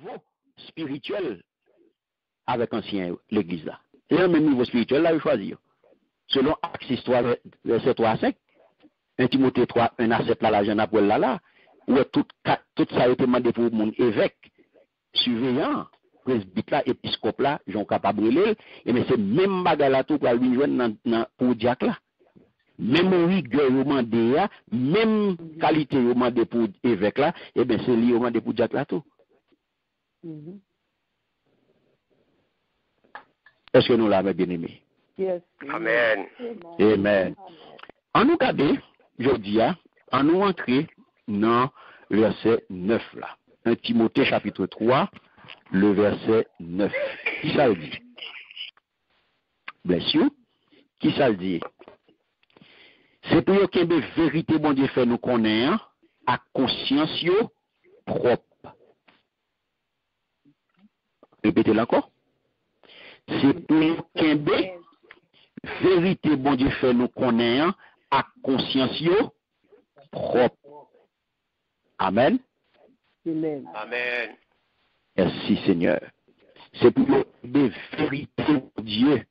niveau spirituel avec ancien l'église là. Et un même niveau spirituel là, il choisir. Selon Actes 3, verset 3 à 5, 1 Timothée 3, 1 à 7 là, la jeune après là, où tout ça a été demandé pour mon évêque, surveillant, presbyte là, épiscope là, j'en capable brûler, et mais c'est même bagarre là tout pour lui joindre pour diacre là. Même rigueur demandé là, même qualité demandé pour évêque là, et bien c'est lui demandé pour diacre là tout. Est-ce que nous l'avons bien aimé? Yes. Amen. Amen. En nous garder, je dis, en nous entrer dans le verset 9 là. 1 Timothée chapitre 3, le verset 9. Qui ça le dit? Bless you. Qui ça le dit? C'est pour que la vérité, bon Dieu, fait nous connaître à conscience propre. Répétez-le encore. C'est pour que la vérité, bon Dieu, fait nous connaître à conscience propre. Amen. Amen. Amen. Merci Seigneur. C'est pour des vérités, bon Dieu.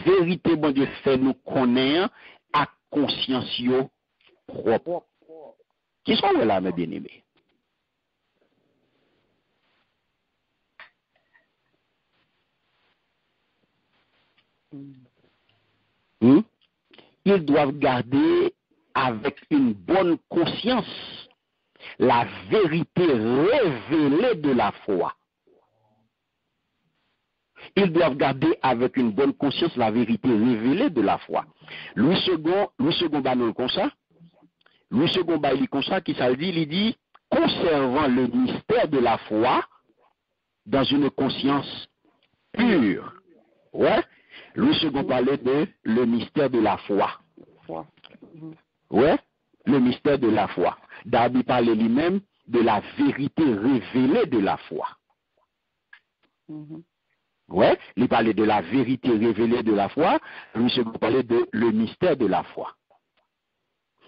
Vérité, bon Dieu, fait nous connaître à conscience propre. Qui sont là, mes bien-aimés? Ils doivent garder avec une bonne conscience la vérité révélée de la foi. Ils doivent garder avec une bonne conscience la vérité révélée de la foi. Louis II Banol comme ça. Louis II Bailly comme ça, qui ça dit, il dit, conservant le mystère de la foi dans une conscience pure. Ouais. Louis II parlait de le mystère de la foi. Ouais. Le mystère de la foi. Darby parlait lui-même de la vérité révélée de la foi. Ouais, il parlait de la vérité révélée de la foi. Louis II parlait de le mystère de la foi.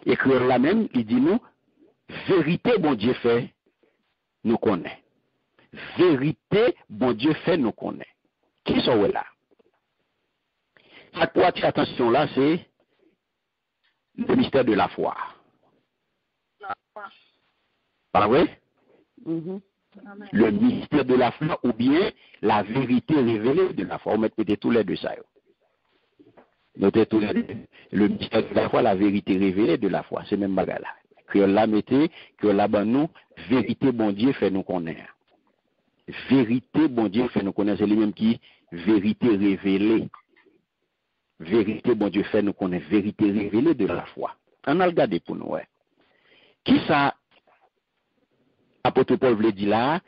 Écrire là même, il dit nous, vérité, bon Dieu fait, nous connaît. Vérité, bon Dieu fait, nous connaît. Qui sont là? Ça pour attirer attention là, c'est le mystère de la foi. Pas vrai? Le mystère de la foi ou bien la vérité révélée de la foi. On met tous les deux ça. Notez tous les deux. Le mystère de la foi, la vérité révélée de la foi. C'est même bagarre là. Que là mettez, que là ben nous, vérité bon Dieu fait nous connaître. Vérité bon Dieu fait nous connaître. C'est lui-même qui vérité révélée. Vérité bon Dieu fait nous connaître. Vérité révélée de la foi. On a regardé pour nous. Ouais. Qui ça? Apôtre Paul voulait dire là,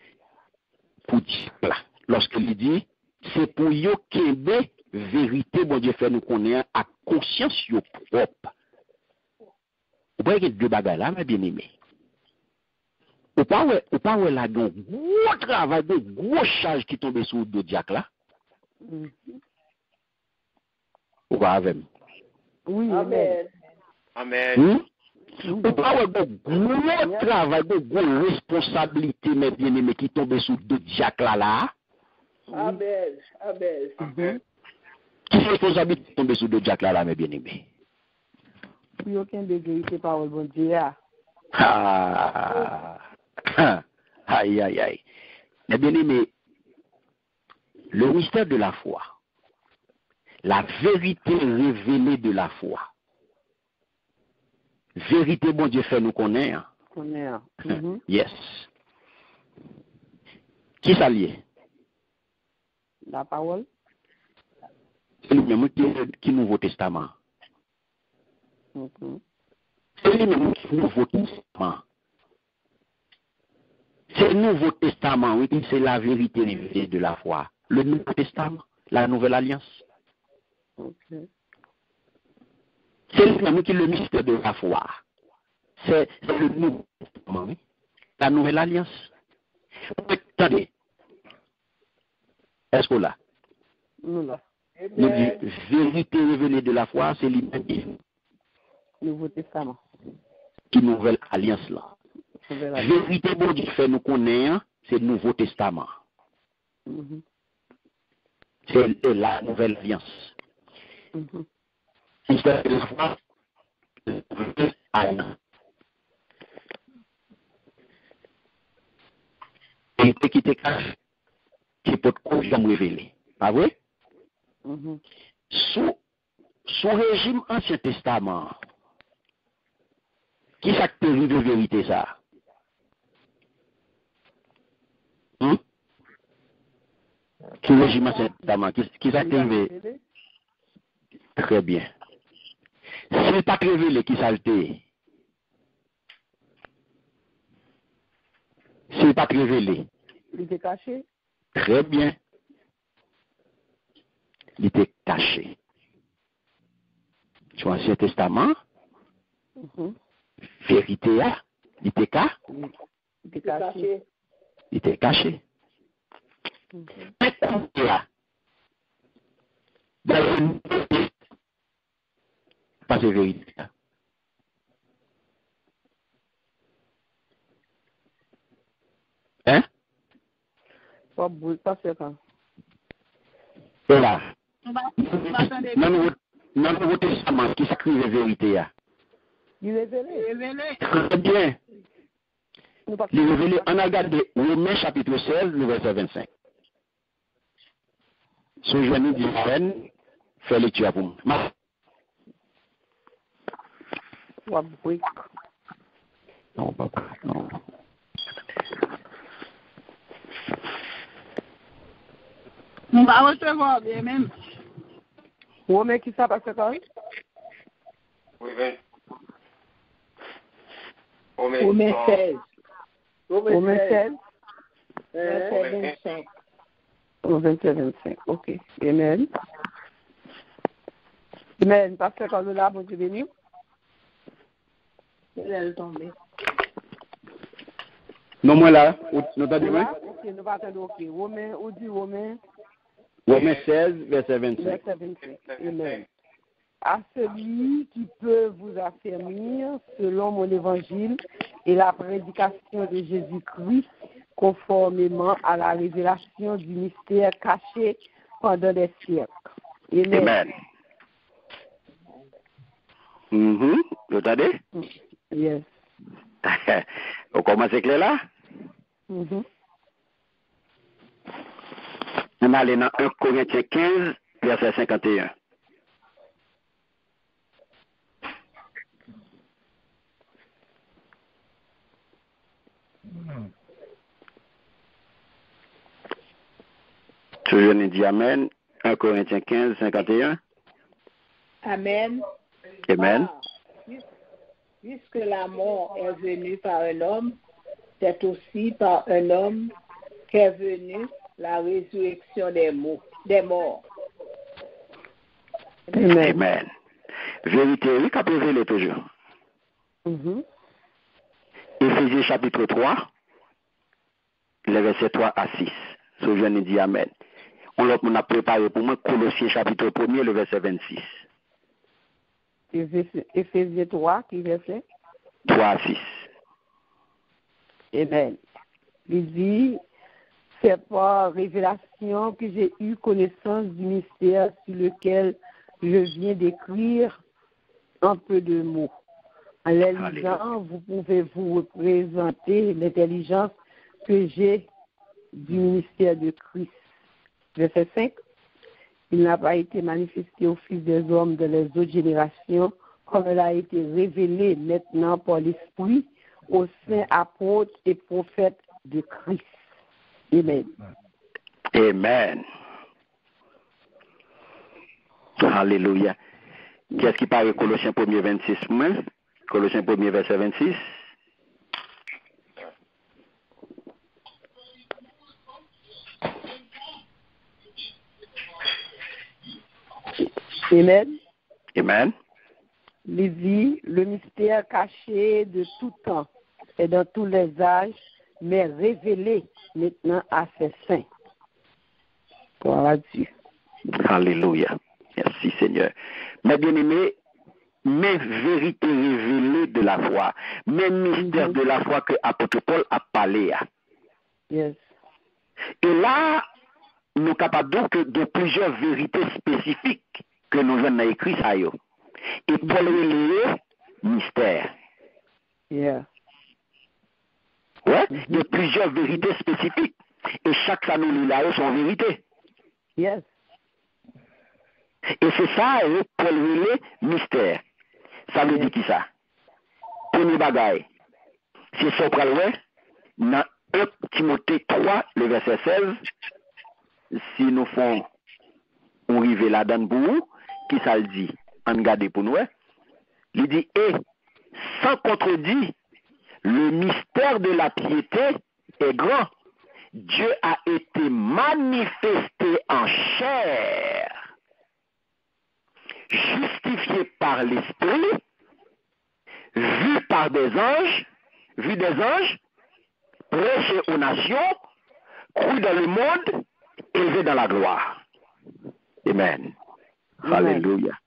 pour dire là, lorsqu'il dit, c'est pour yo kembe vérité, bon Dieu fait nous connaître à conscience yo propre. Vous voyez que deux bagages là, mes bien-aimés. Ou pas ouais là, donc, gros travail, de gros charge qui tombe sur le diacre là. Ou pas avec? Oui, amen. Amen. Ou pas ouais, de gros travail, de gros responsabilité, mes bien-aimés, qui tombe sur le diacre là. Amen. Amen. Qui responsabilité qui tombe sur le diacre là, mes bien-aimés? Puis aucun de vérité parole bon Dieu. Aïe, aïe, aïe. Mais bien aimé, le mystère de la foi, la vérité révélée de la foi, vérité, bon Dieu fait nous connaître. Yes. Qui s'allie? La parole. C'est lui-même qui Nouveau Testament. C'est lui-même qui Nouveau Testament. C'est le Nouveau Testament, oui, c'est la vérité révélée de la foi. Le Nouveau Testament, la Nouvelle Alliance. C'est lui-même qui est le mystère de la foi. C'est le Nouveau Testament, oui. La Nouvelle Alliance. Attendez. Est-ce que là? Nous là. Nous dit, vérité révélée de la foi, c'est lui-même Nouveau Testament. qui Nouvelle Alliance là. Vérité, bon Dieu fait nous connaître, c'est le Nouveau Testament. C'est la Nouvelle Alliance. L'histoire de la foi, et qui te cache, qui peut jamais révéler. Pas vrai? Sous régime Ancien Testament, qui s'est arrivé de vérité ça? Sous régime Ancien Testament, qui s'est arrivé? Très bien. Si n'est pas révélé, qui s'est été? Si n'est pas révélé. Il était caché? Très bien. Il était caché. Sur l'Ancien Testament, vérité, il était caché. Il était caché. Maintenant, pas de vérité. Hein? Pas sûr. Voilà. Dans le Nouveau Testament, qui s'écrit la vérité? Il est révélé. Très bien. Il est révélé. On a regardé Romains chapitre 16, le verset 25. Ce jeune dit fait lecture pour moi. Non, papa, non. On va recevoir bien même. Romain qui ça passe quand? Oui, Romains 16. Romains 16. Verset 25. Verset 25. Ok. Amen. Amen. Pasteur quand nous là, bon Dieu béni. Elle est tombée. Non, moi là, nous t'avons Ok, nous va attendre. Ok. Romain, où dit Romain? Romains 16, verset 25. Verset 25. Amen. À celui qui peut vous affermir selon mon évangile et la prédication de Jésus-Christ conformément à la révélation du mystère caché pendant des siècles. Amen. Vous entendez? Yes. On commence clair là? On allait dans 1 Corinthiens 15, verset 51. Je viens de dire Amen. 1 Corinthiens 15, 51. Amen. Amen. Puisque la mort est venue par un homme, c'est aussi par un homme qu'est venue la résurrection des morts. Amen. Amen. Vérité, oui, qu'a révélé toujours. Éphésiens chapitre 3, les versets 3 à 6. Ce que je viens de dire Amen. On a préparé pour moi Colossiens chapitre 1er, le verset 26. Éphésiens 3, qui verset? 3 à 6. Amen. Il dit, c'est par révélation que j'ai eu connaissance du mystère sur lequel je viens d'écrire un peu de mots. En les lisant, vous pouvez vous représenter l'intelligence que j'ai du ministère de Christ. Verset 5. Il n'a pas été manifesté au Fils des hommes de les autres générations, comme il a été révélé maintenant par l'Esprit aux saints apôtres et prophètes de Christ. Amen. Amen. Alléluia. Qu'est-ce qui parle Colossiens 1er 26? Colossiens 1er verset 26. Amen. Amen. Il dit, le mystère caché de tout temps et dans tous les âges, mais révélé maintenant à ses saints. Gloire à Dieu. Alléluia. Merci Seigneur. Mes bien-aimés, mais vérité révélée de la foi, même mystère de la foi que apôtre Paul a parlé. Yes. Et là, nous sommes capables donc de plusieurs vérités spécifiques que nous avons écrit ça. Et Paul relève mystère. Yeah. Ouais, il y a plusieurs vérités spécifiques. Et chaque ça nous lit là, son vérité. Yes. Et c'est ça, Paul relève mystère. Ça veut dire qui ça? Premier bagaille. C'est ça qu'on voit dans 1 Timothée 3, le verset 16. Si nous font on rive là-dedans pour vous, qui ça le dit? On regarde pour nous. Il dit, et sans contredit, le mystère de la piété est grand. Dieu a été manifesté en chair, justifié par l'Esprit, vu des anges, prêché aux nations, cru dans le monde, élevé dans la gloire. Amen. Alléluia.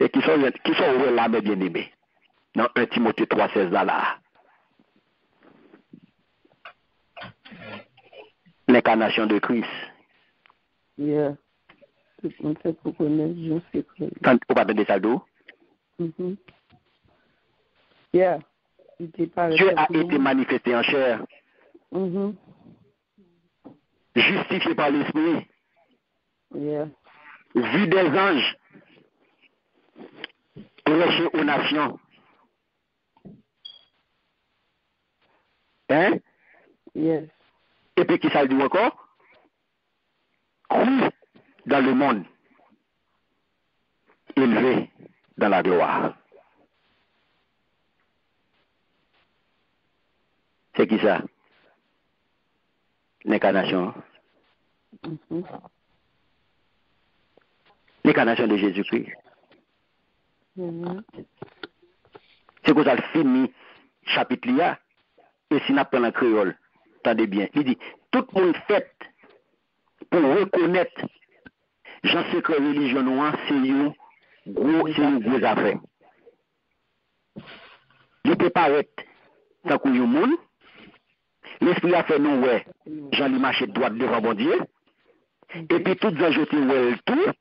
Et qui sont là, mes bien-aimés, dans 1 Timothée 3, 16 là. L'incarnation de Christ. Yeah. Tout le monde fait pour connaître Dieu, c'est Christ. Vous parlez de ça d'où? Yeah. Dieu a été manifesté en chair. Justifié par l'Esprit. Yeah. Vu des anges. Prêché aux nations. Hein? Yes. Et puis qui ça dit encore? Cru dans le monde. Élevé dans la gloire. C'est qui ça? L'incarnation. L'incarnation de Jésus-Christ. C'est que ça le finit chapitre là. Et si nous apprenons en créole, attendez bien. Il dit, tout le monde fait pour reconnaître Jean secret religion noire, c'est une grosse affaire. Il peut paraître tant que monde. L'esprit a fait nous, ouais, Jean lui marché droit devant bon Dieu. Et puis tout les jeté ouais tout.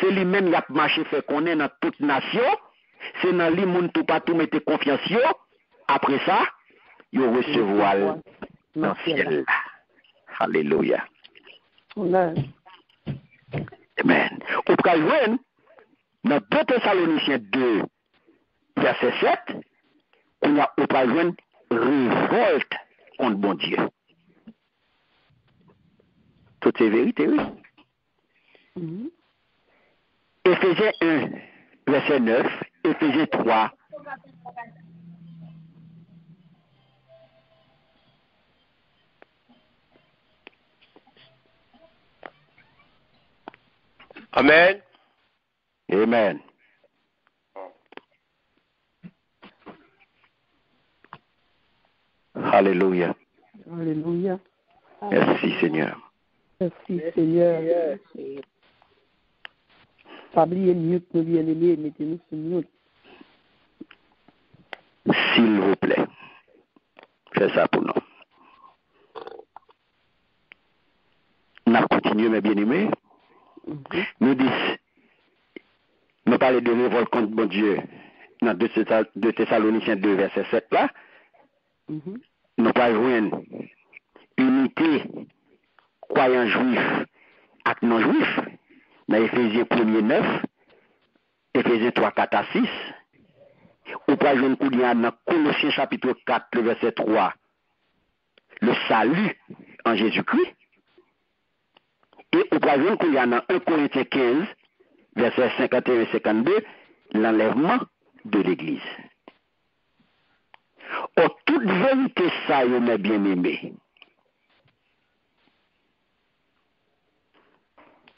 C'est lui-même qui a marché fait qu'on est dans toute nation. C'est dans lui monde tout pas tout mettre confiance. Après ça, il recevoir dans le ciel. Alléluia. Amen. Amen. Au président, dans 2 Thessaloniciens 2, verset 7, on a au président révolte contre bon Dieu. Toutes ces vérités, oui. Éphésiens 1, verset 9, Éphésiens 3. Amen. Amen. Alléluia. Alléluia. Merci Seigneur. Merci Seigneur. Pas oublier mieux que nous bien-aimés, mettez-nous sur nous. S'il vous plaît, faites ça pour nous. Nous continuons, mes bien-aimés. Nous disons, nous parlons de révolte contre bon Dieu dans 2 Thessaloniciens 2, verset 7 là. Nous parlons unité croyants juifs et non juifs dans Éphésiens 1, 9, Éphésiens 3, 4 à 6. Ou parlons dans Colossiens chapitre 4, le verset 3, le salut en Jésus-Christ. Et au troisième, il y a dans 1 Corinthiens 15, verset 51 et 52, l'enlèvement de l'Église. Or, toute vérité, ça, mes bien-aimés,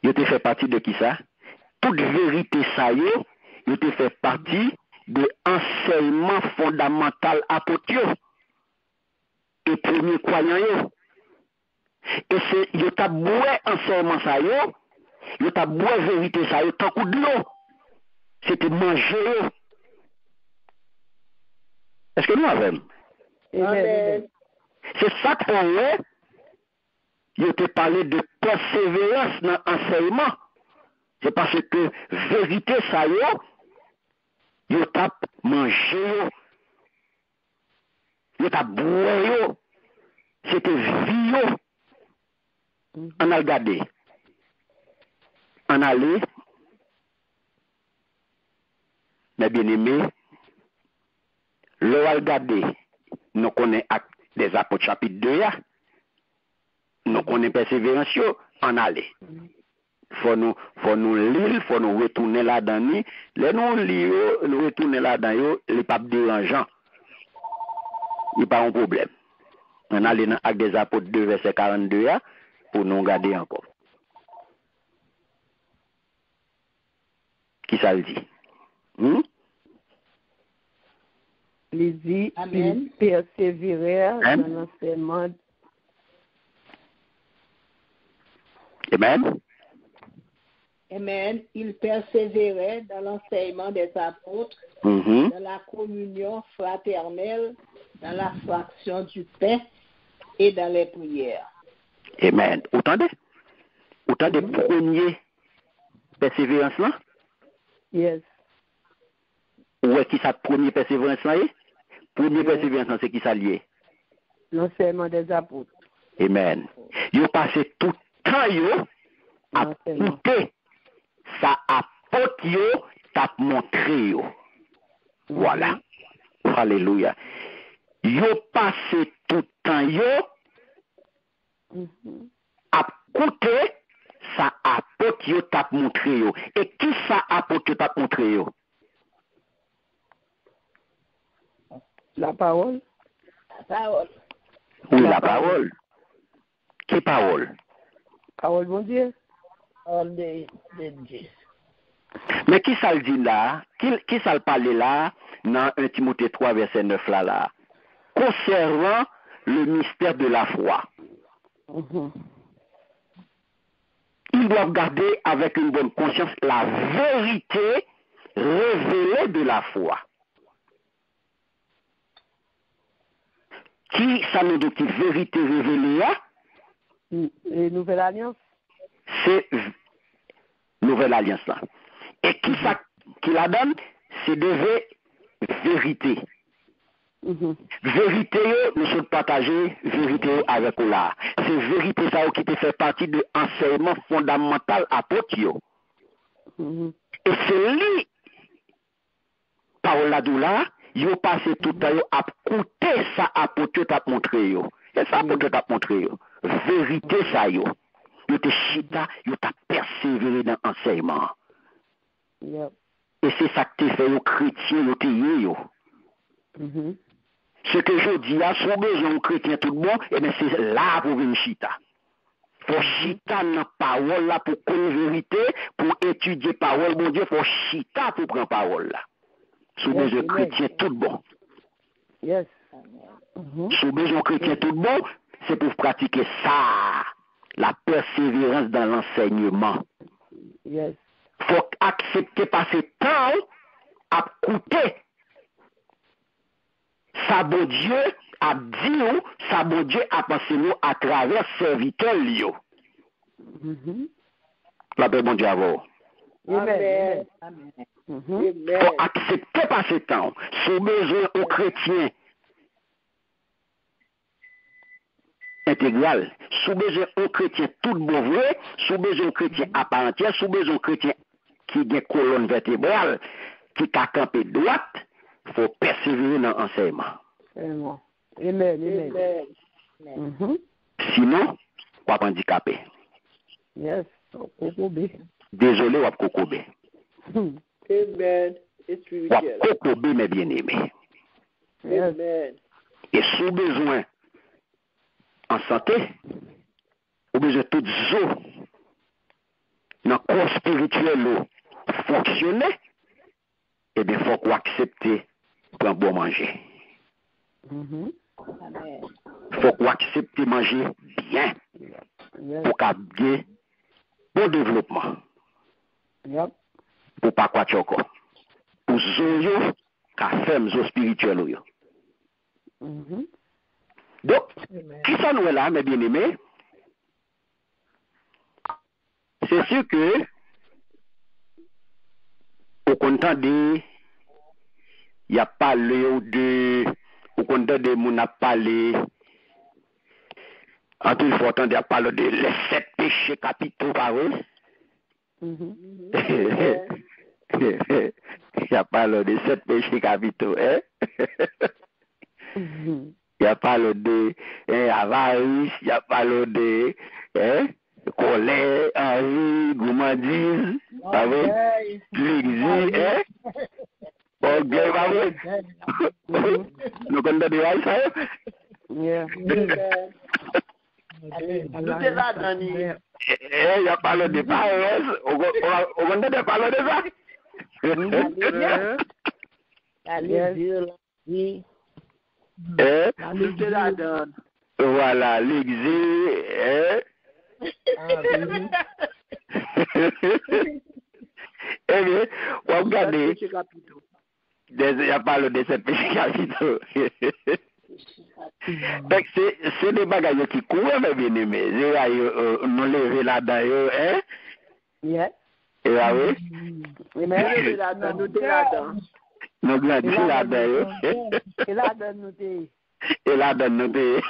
il te fait partie de qui ça? Toute vérité, ça, il te fait partie de enseignement fondamental apôtre et premier croyant. Et c'est, il t'a boué enseignement ça yo, il t'a boué vérité ça yo, tant coup de l'eau. c'était manger. Est-ce que nous avons? Amen. C'est ça qu'on je te parlé de persévérance dans l'enseignement. C'est parce que vérité, ça y est, yo tap mangé, yo tap boire, c'était vie. On a regardé. On allait, mes bien-aimés, l'on a regardé, nous connaissons des apôtres chapitre 2, nous connaissons persévérance, on allait. Faut nous lire, faut nous retourner là-dedans. Les nous lire, nous retourner là-dedans, les pas dérangeant. Il n'y a pas un problème. On allait dans Actes des Apôtres 2, verset 42, pour nous regarder encore. Qui ça le dit? Il dit, Amen. il persévérait dans l'enseignement. Amen. Amen. Il persévérait dans l'enseignement des apôtres, Mhm. dans la communion fraternelle, dans la fraction du pain et dans les prières. Amen. Autant de premiers persévérance là? Yes. Ou est-ce qui ça premier persévérance là? Premier persévérance là, c'est qui ça lié? L'enseignement des apôtres. Amen. Yo passé tout le temps yo à L'enseignement. écouter ça apôtre yo t'a montré yo. Voilà. Alléluia. Yo passé tout le temps yo à écouter ça apôtre yo t'a montré yo. Et qui ça apôtre yo t'a montré yo? La parole. La parole. Oui, La la parole. Qui parole? Parole, bon Dieu. Parole de Dieu. Mais qui ça le dit là? Qui ça le parle là? Dans 1 Timothée 3, verset 9 là? Concernant le mystère de la foi. Ils doivent garder avec une bonne conscience la vérité révélée de la foi. Qui ça nous dit vérité révélée là? Et Nouvelle Alliance. C'est Nouvelle Alliance là. Et qui ça qui la donne? C'est de vérité. Vérité, nous sommes partagés, vérité avec vous là. C'est vérité ça qui te fait partie de l'enseignement fondamental apôtre. Et c'est lui, parole là d'où là, yo passé tout le temps à écouter ça apôtre t'a montré yo. Et ça apôtre t'a montré yo. Vérité ça yo. Yo te chita, yo t'a persévéré dans l'enseignement. Yep. Et c'est ça que te fait yo chrétien yo te yo. Ce que je dis, à son besoin chrétien tout le monde, et bien c'est là pour venir chita. Faut chita dans la parole là pour connaître la vérité, pour étudier la parole, mon Dieu, faut chita pour prendre la parole là. Sous besoin chrétien tout le monde. Yes. Sous besoin chrétien tout le monde, c'est pour pratiquer ça, la persévérance dans l'enseignement. Yes. Faut accepter passer temps à écouter. Ça bon Dieu a dit ou, ça bon Dieu a pensé nous à travers serviteur Lio. La paix bon Dieu à vous. Amen. Faut accepter par ce temps. Sous besoin aux chrétiens intégral, sous besoin aux chrétiens tout bon vrai, sous besoin aux chrétiens à part entière, sous besoin aux chrétiens qui ont colonne vertébrale, qui a campé droite, faut persévérer dans l'enseignement. Amen. Amen. Sinon, on va handicapé. Yes. Kokobé. Désolé, on va kokobé. Amen. It's On va kokobé, mes bien-aimés. Amen. Et sous besoin en santé, ou besoin de toutes eaux dans le corps spirituel fonctionner, eh bien, il faut qu'on accepte pour bon manger. Amen. Il faut qu'on accepte de manger bien pour qu'il bon développement. Yep. Pour pas quoi choco. ou zoyo ka fem zo spirituel yo. Donc, qui ça nous est là, mes bien-aimés? C'est sûr que au content de il y a parlé de au content de mon a parlé en tout fois il y a parlé de les 7 péchés capitaux par eux. Il y a parlé de 7 péchés capitaux, hein? Il y a parlé de avarice, il y a parlé de colère, envie, gourmandise, l'exil, hein? Orgueil, pas vrai? Nous connaissons ça? Yeah. Tout est là, Dani. Il y a parlé de paresse, on connaît parler de ça? Oui. Tout est là, Dan. Voilà, l'exil, eh bien, on regarde, il y a parlé de ces péchés capitaux. C'est des bagages qui courent, mais bien aimé. Nous lever là-dedans, hein? Yeah. Et là, oui. Mais là-dedans, nous t'es là-dedans. Nous grandissons là-dedans. Et là, donne-nous Et là, donne-nous des.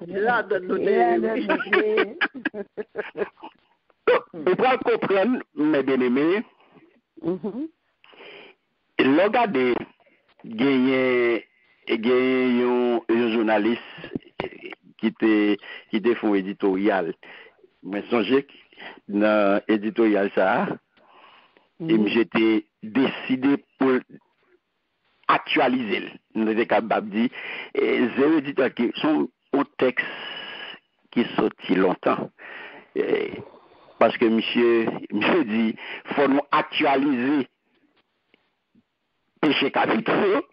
Là-dedans, nous t'es. Vous pouvez comprendre, mes bien-aimés, regardez, il y a un journaliste qui te font éditorial. Mais songez dans l'éditorial ça, et j'étais décidé pour actualiser. Nous étions capables de dire, zéro éditeur qui sont au texte qui sorti longtemps. Parce que monsieur dit, faut nous actualiser péché capitaux.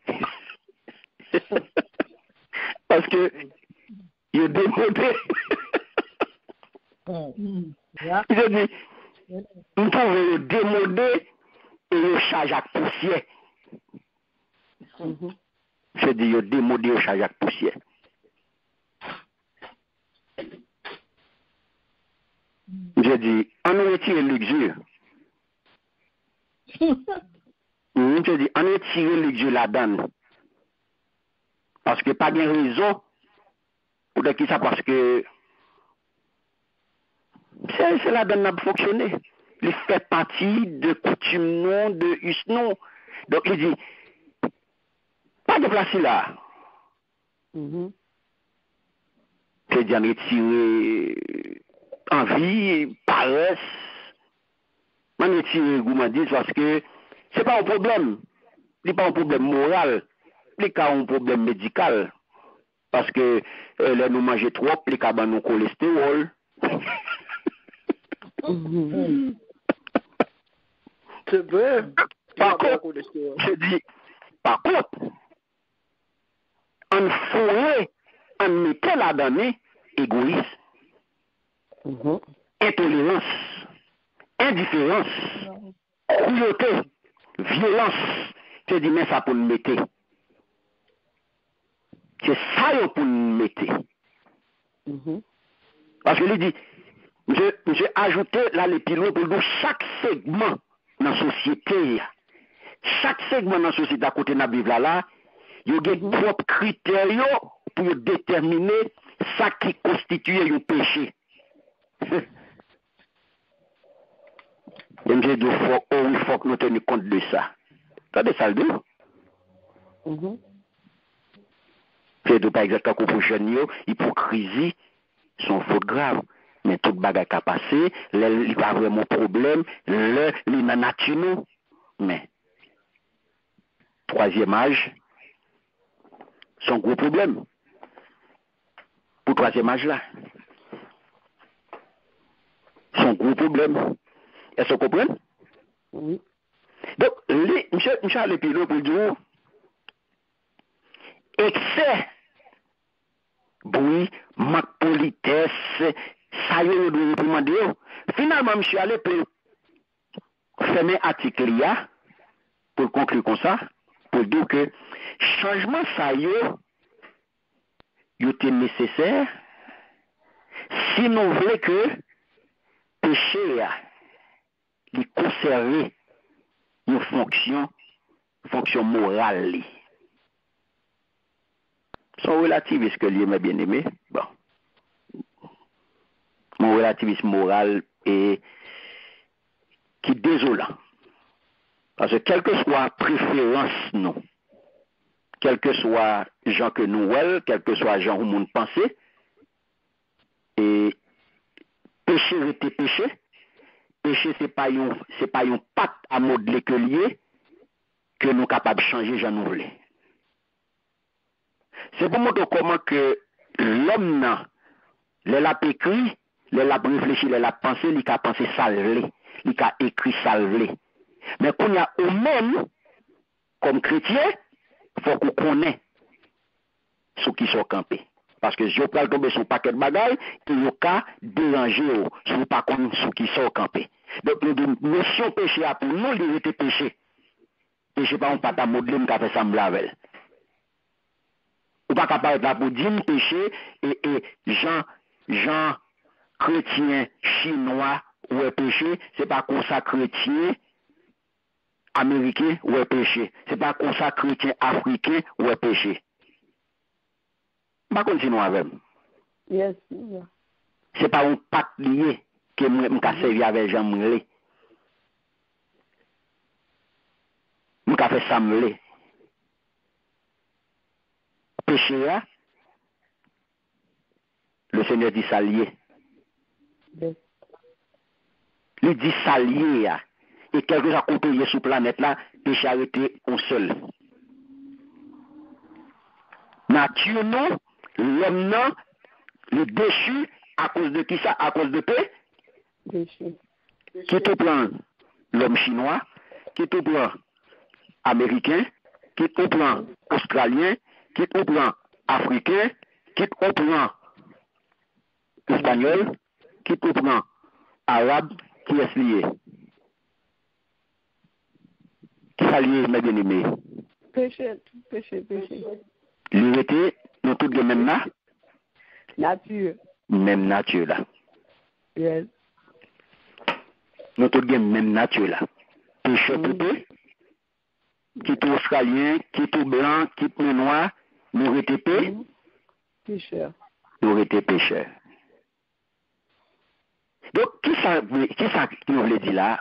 Parce que il est démonté. Je dis, nous pouvons le démoder et le charger à poussière. Je dis, il est démodé et le charger à poussière. Je dis, on nous retire le luxure. Je dis, on retire le luxure là-dedans. Parce que pas de raison pour dire qui ça, parce que c'est là-dedans qui fonctionner. Il fait partie de coutume non, de us non. Donc il dit, pas de place là. C'est dire retirer envie, paresse, on retire gourmandise parce que c'est pas un problème. C'est pas un problème moral. C'est un problème médical. Parce que là, nous mangeons trop, les cas nous cholestérol. C'est vrai. Par contre, je dis, par contre, on fouille, on mettait là-dedans égoïsme, intolérance, indifférence, cruauté, violence. Je dis, mais ça pour nous mettre. C'est ça pour nous mettre. Parce que lui dit, j'ai ajouté là les pilotes pour dire chaque segment dans la société. Chaque segment dans la société à côté de la Bible là, il y a des propres critères pour déterminer ce qui constitue un péché. Et je dis, il faut que nous tenions compte de ça. Attendez ça le dit. C'est pas exactement qu'on peut jeune, hypocrisie, sont faute grave. Mais tout bagage qui a passé, il n'y a pas vraiment problème, il est naturel. Mais, troisième âge, c'est un gros problème. Pour troisième âge là. C'est un gros problème. Est-ce que vous comprenez? Oui. Donc, monsieur a le pilote pour dire, excès, bruit, manque politesse, ça y est, nous demander. Finalement, monsieur allé pour fermer l'article, pour conclure comme ça, pour dire que changement ça y est nécessaire si nous voulons que péché il conserve une fonction morale. Son relativisme que lui m'a bien aimé, bon. Mon relativisme moral est qui est désolant. Parce que quelle que soit préférence nous, quel que soit gens que nous voyons, quel que soit gens où nous pensons, et péché était péché, péché c'est pas une pâte à modeler que lié que nous capables de changer j'en nous voulons. C'est pour montrer comment que l'homme il a écrit, il a réfléchi, il a pensé, il a pensé salvé, il a écrit salvé. Mais qu'on y a au même comme chrétien, il faut qu'on connaisse ceux qui sont campés. Parce que si vous pouvez tomber sur un paquet de bagailles, il y a déranger si vous pas connaissez ceux qui sont campés. Donc, nous notion péché pour nous, il était péché. Péché pas on pas ta modeler, on fait ça m'lavel. Ou pas capable là pour dire péché et Jean chrétien chinois ou est péché, c'est pas comme ça chrétien américain ou est péché. C'est pas comme ça chrétien africain ou est péché. Pas continuer avec. Yes, yeah. C'est pas un pacte lié que m'ka servi avec Jean Moulet. M'ka fait ça m'lé. Péché là, le Seigneur dit s'allier. Yes. Il dit s'allier là. Et quelque chose à côté sur la planète là, péché arrêté un seul. Nature non, l'homme non, le déchu à cause de qui ça? À cause de paix? Péché. Qui te prend l'homme chinois, qui te prend américain, qui te prend australien, qui te prend africain, qui te prend espagnol, qui te prend arabe, qui est lié. Qui s'allie, mes bien-aimés? Péché. L'unité, nous tous de même là? Nature. Même nature là. Yes. Nous tous de même nature là. Péché poupée, qui est australien, qui est blanc, qui est noir, nous étions Pécheur. Nous étions pécheurs. Donc, qui ça nous voulait dire là?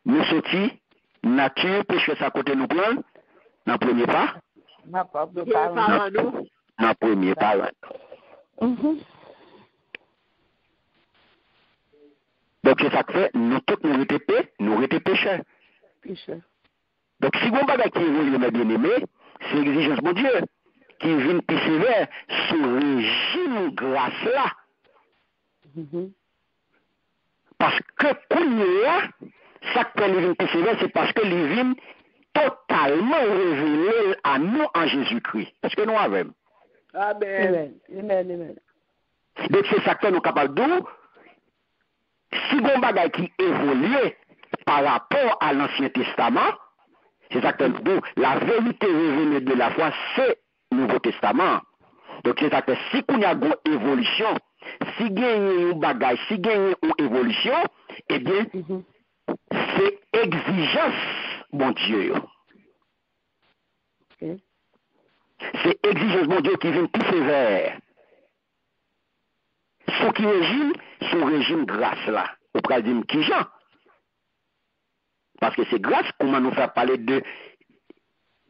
Nous sortis, nature, péché, ça côté nous prendre, dans le premier pas? Ma propre parole. Dans le premier pas. Donc, c'est ça que fait, nous tous nous étions pécheurs. Pécheur. Donc, si vous avez qui évolue, mes bien-aimés, c'est l'exigence de Dieu qui vient plus sévère sur le régime grâce là. Parce que quand là, ça que le vin plus sévère, c'est parce que le vin totalement révélé à nous en Jésus-Christ. Est-ce que nous avons? Amen. Donc, c'est ça que nous sommes capables de dire. Si vous avez qui évolue par rapport à l'Ancien Testament, c'est ça que nous disons, la vérité révélée de la foi, c'est le Nouveau Testament. Donc c'est ça que si il y a une évolution, si il y a une bagaille, si il y a une évolution, eh bien, c'est exigence, mon Dieu. C'est exigence, mon Dieu, qui vient plus sévère. Ce qui régime, son régime grâce là. Au paradigme qui Jean. Parce que c'est grâce qu'on va nous faire parler de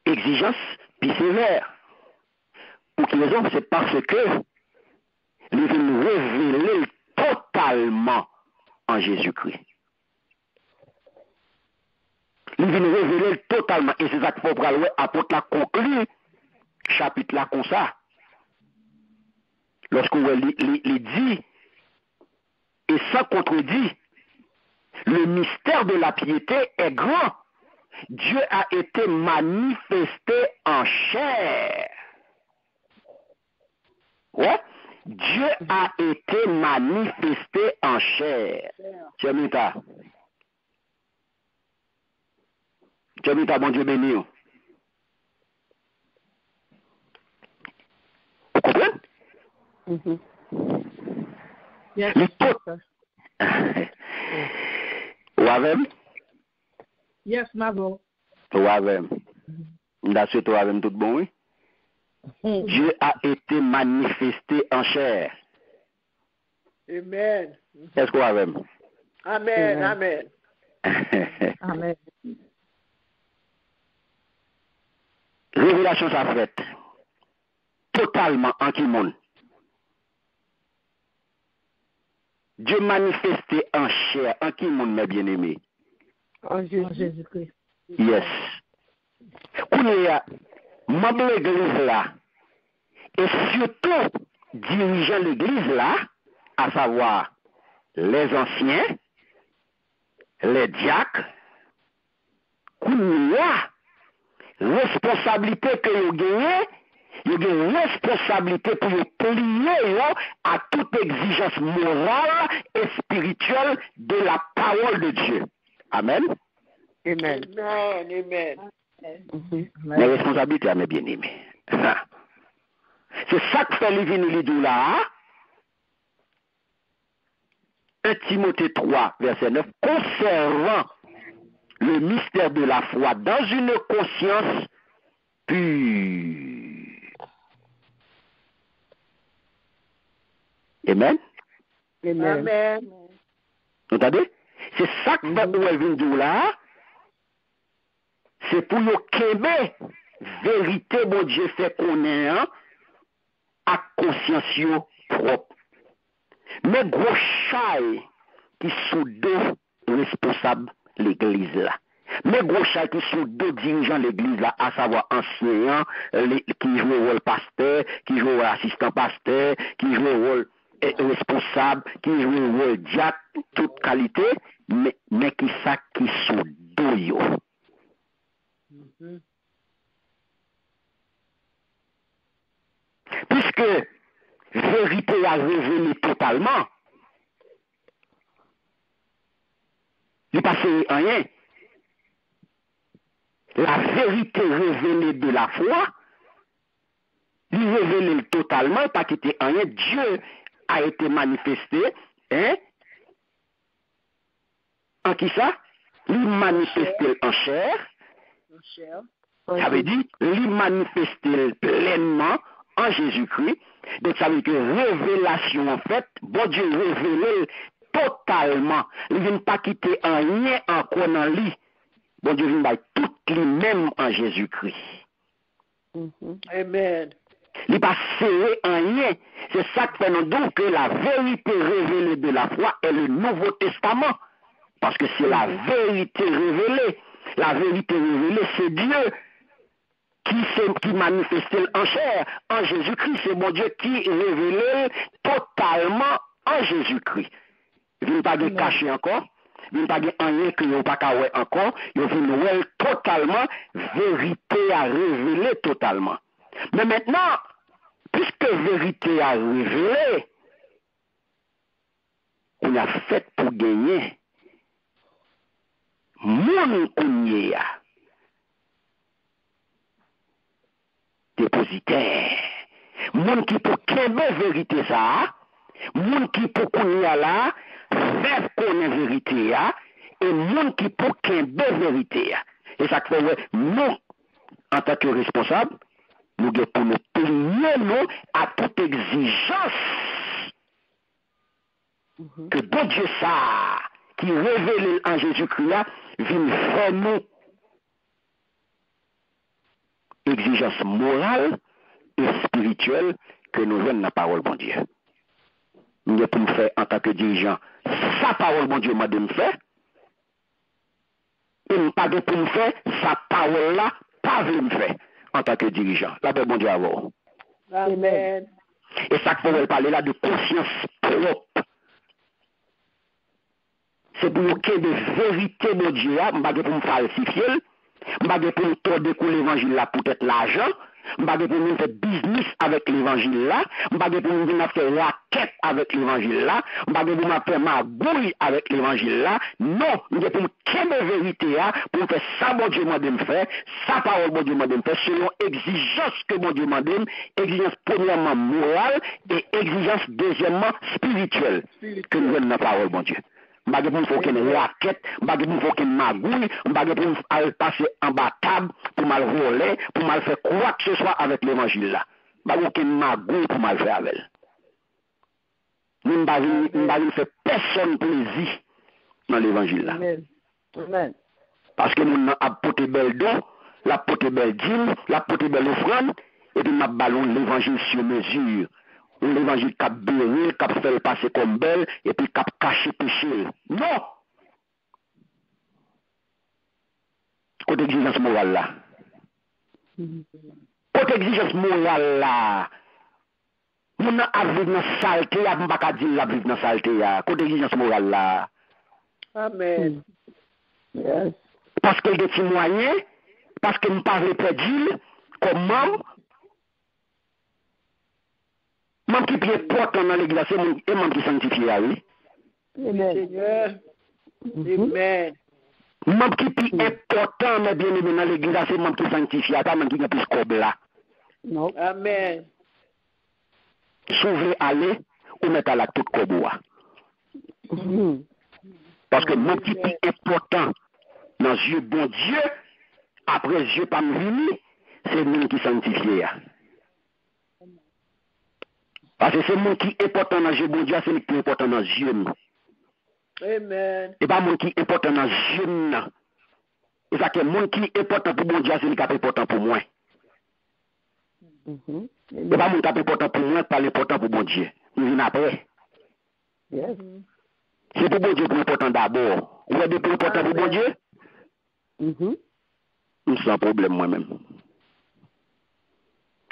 exigence puis sévère. Pour quelle raison? C'est parce que il veut nous révéler totalement en Jésus-Christ. Il veut nous révéler totalement. Et c'est ça qu'il faut prendre apôtre la conclure chapitre là comme ça. Lorsqu'on les dit et sans contredit, le mystère de la piété est grand. Dieu a été manifesté en chair. Ouais? Dieu a été manifesté en chair. Tiens, Chemita, bon Dieu béni. Vous comprenez? Yes. Ou avez? Yes, ma voix. Ou avez? D'assez toi avec tout bon, oui? Dieu a été manifesté en chair. Amen. Est-ce qu'on avez? Amen. Amen. Amen. Révélation ça fait totalement en qui monde. Dieu manifesté en chair, en qui monde, mes bien-aimés? En Jésus-Christ. Yes. Qu'on y a, membre l'église là, et surtout dirigeant l'église là, à savoir les anciens, les diacres, qu'on y a responsabilité que vous gagnez, il y a une responsabilité pour vous plier à toute exigence morale et spirituelle de la parole de Dieu. Amen. Amen. Amen. La responsabilité, mes bien-aimés. C'est ça que fait les là. 1 Timothée 3, verset 9, conservant le mystère de la foi dans une conscience pure. Amen. Amen. Vous entendez? C'est ça que fait Ouelvin là. C'est pour nous qu'aimer vérité, bon Dieu fait connaître à conscience propre. Mais gros chai qui sont deux responsables l'église là. Mais gros chai qui sont deux dirigeants l'église là, à savoir enseignants, qui jouent le rôle pasteur, qui jouent le rôle assistant pasteur, qui jouent le rôle responsable, qui jouent le rôle diacre, toute qualité, mais qui ça qui sont deux yo. Puisque vérité a révélé totalement, il ne passe rien. La vérité révélée de la foi, il révélé totalement, pas quitté rien. Dieu a été manifesté, hein? En qui ça? Il manifesté en chair. Ça veut dire, il manifesté pleinement en Jésus-Christ. Donc ça veut dire que révélation en fait, bon Dieu révélé totalement. Il ne vient pas quitter un rien encore dans lui. Bon Dieu vient pas tout lui-même en Jésus-Christ. Amen. Il n'est pas serré en rien. C'est ça que fait nous donc que la vérité révélée de la foi est le Nouveau Testament. Parce que c'est la vérité révélée. La vérité révélée, c'est Dieu qui manifestait en chair, en Jésus-Christ. C'est mon Dieu qui révélait totalement en Jésus-Christ. Il ne pas caché encore. Il ne pas rien que vous pas encore. Il vient totalement, vérité à révéler totalement. Mais maintenant, puisque vérité a révélé, on a fait pour gagner. Moun kounye ya. Dépositaire. Moun qui pour kembe vérité ça, moun qui pour kounye la, faire connaître vérité ya, et moun qui pour kembe vérité ya. Et ça fait nous, en tant que responsables, nous devons pour nous plier nous à toute exigence que bon Dieu ça, qui révèle en Jésus-Christ là, vient faire nous exigence morale et spirituelle que nous venons dans la parole bon Dieu. Nous devons pour nous faire en tant que dirigeant sa parole bon Dieu m'a de me faire. Et nous pas pour nous faire sa parole là, pas de me faire en tant que dirigeant. La paix bon Dieu à vous. Amen. Et ça qu'il faut parler là de conscience propre. C'est pour qu'il y ait de vérité de Dieu, je ne vais pas pour me falsifier, je ne vais pas pour me tordre l'évangile là pour être l'argent, M'pas pour nous faire business avec l'évangile là, m'pas pour nous faire raquette avec l'évangile là, m'pas pour nous faire magouille avec l'évangile là. Non, m'pas pour quelle vérité là, pour faire ça bon Dieu m'a me faire, ça parole bon Dieu m'a me faire selon exigence que bon Dieu m'a donné, exigence premièrement morale et exigence deuxièmement spirituelle que nous donne la parole bon Dieu. M'pas pour nous faire une raquette, m'pas pour nous faire une magouille, m'pas pour nous passer en bas table pour mal voler, pour mal faire quoi que ce soit avec l'évangile là. M'pas aucune magouille pour mal faire avec elle. Nous n'avons fait personne plaisir dans l'évangile là. Amen. Parce que nous avons apporté belle don, l'apporté belle dîme, l'apporté belle offrande, et puis nous avons ballon l'évangile sur mesure. L'évangile qui a béni, qui a fait le passer comme belle, et puis qui a caché péché. Non! Côté exigence morale là. Côté exigence morale là. Nous avons vécu dans la saleté, nous n'avons pas dit la vivre dans la saleté. Côté exigence morale là. Amen. Yes. Parce qu'elle est témoignée, parce qu'elle ne parle pas d'île, comment même qui est important dans l'église, c'est même qui sanctifie, oui. Amen. Seigneur. Amen. Même qui est important, mais bien aimé dans l'église, c'est même qui sanctifie, pas même qui est plus comme là. Non. Amen. Sauver aller, ou mettre à la toute koboa. Parce que même qui est important dans les yeux bon Dieu, après Dieu pas me venir, c'est nous qui sanctifie. Parce que c'est moi qui est important dans les yeux bon Dieu, c'est lui qui est important dans les yeux. Amen. Et pas moi qui est important dans les yeux. Et ça que moi qui est important pour bon Dieu, c'est lui qui est important pour moi. Et pas moi qui est important pour moi, pas important pour bon Dieu. Nous venons après. Yes. C'est pour bon Dieu qui est important d'abord. Vous êtes plus important pour bon Dieu? Sans problème moi-même.